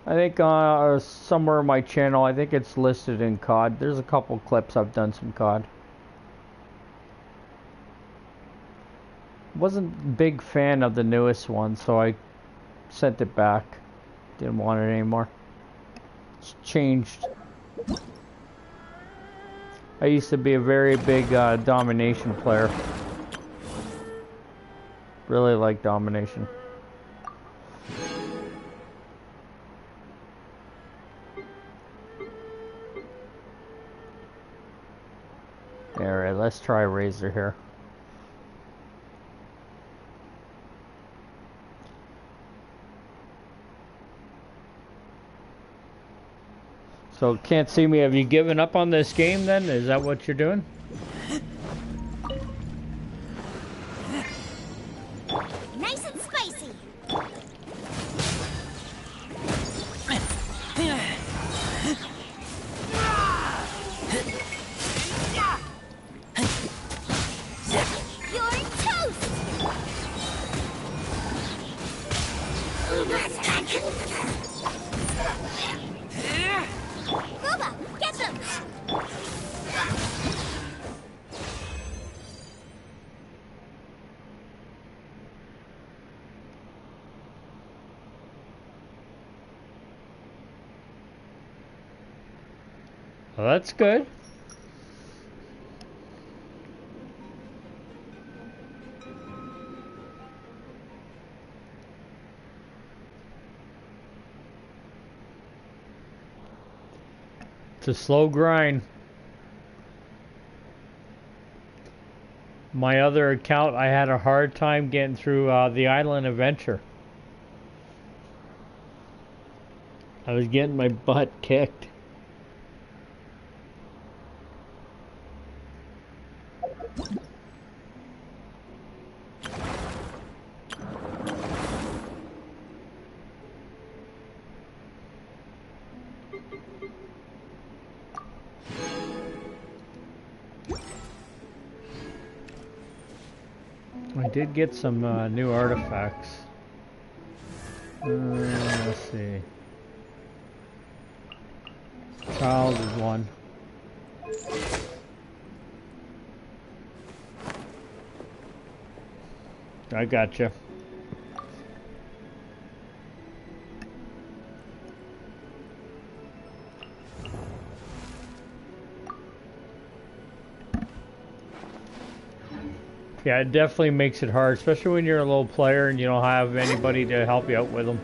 I think somewhere on my channel, I think it's listed in COD. There's a couple clips I've done some COD. Wasn't a big fan of the newest one, so I sent it back. Didn't want it anymore. It's changed. I used to be a very big domination player. Really like domination. Alright, let's try Razor here. So, can't see me. Have you given up on this game then? Is that what you're doing? Nice and spicy. You're toast. Booba, get them. Well, that's good. It's a slow grind. My other account, I had a hard time getting through the island adventure. I was getting my butt kicked. I did get some new artifacts. Let's see. Child is one. I gotcha. Yeah, it definitely makes it hard, especially when you're a low player and you don't have anybody to help you out with them.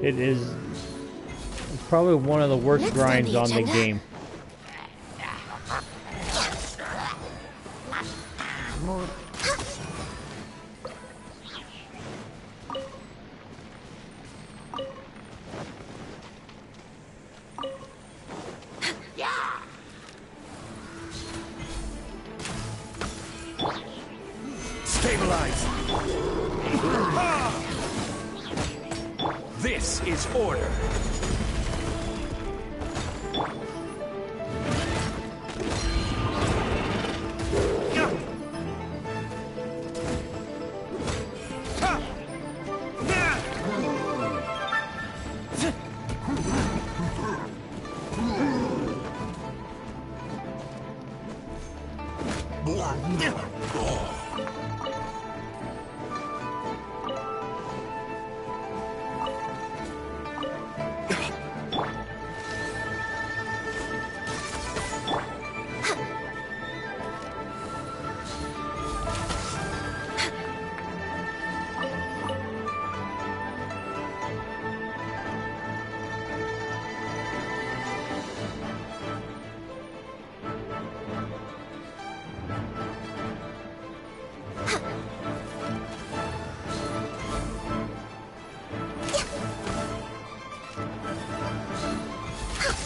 It is probably one of the worst grinds on the game. Stabilize. This is order.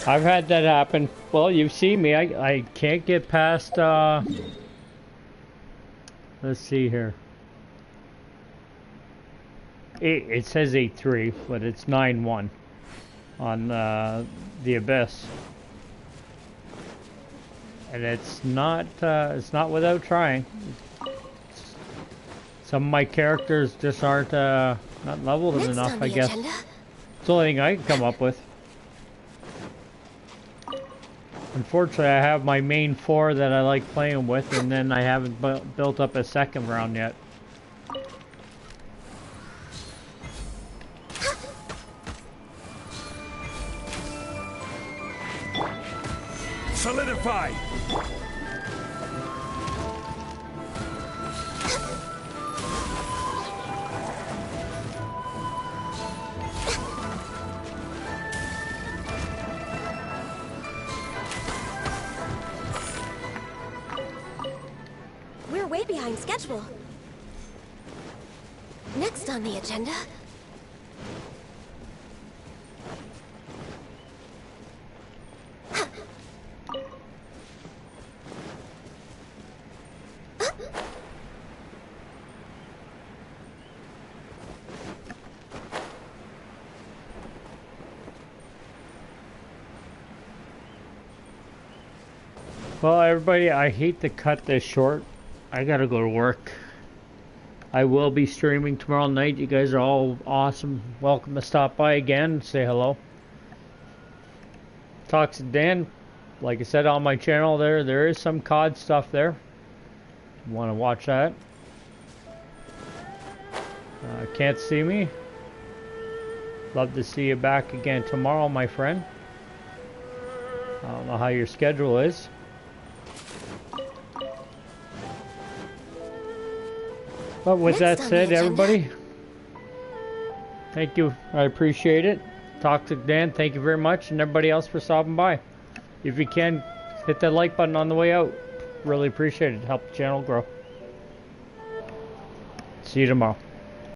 I've had that happen. Well, you see me. I can't get past, let's see here. It says 8-3, but it's 9-1 on the Abyss. And it's not without trying. Some of my characters just aren't not leveled enough, I guess. It's the only thing I can come up with. Unfortunately, I have my main 4 that I like playing with, and then I haven't built up a second round yet. Solidify. We're way behind schedule. Next on the agenda... Well, everybody, I hate to cut this short. I gotta go to work. I will be streaming tomorrow night. You guys are all awesome. Welcome to stop by again. Say hello. Toxic Dan, like I said on my channel there is some COD stuff there. You want to watch that? Can't see me? Love to see you back again tomorrow, my friend. I don't know how your schedule is. But with that said, everybody, thank you. I appreciate it. Toxic Dan, thank you very much, and everybody else for stopping by. If you can, hit that like button on the way out. Really appreciate it. Help the channel grow. See you tomorrow.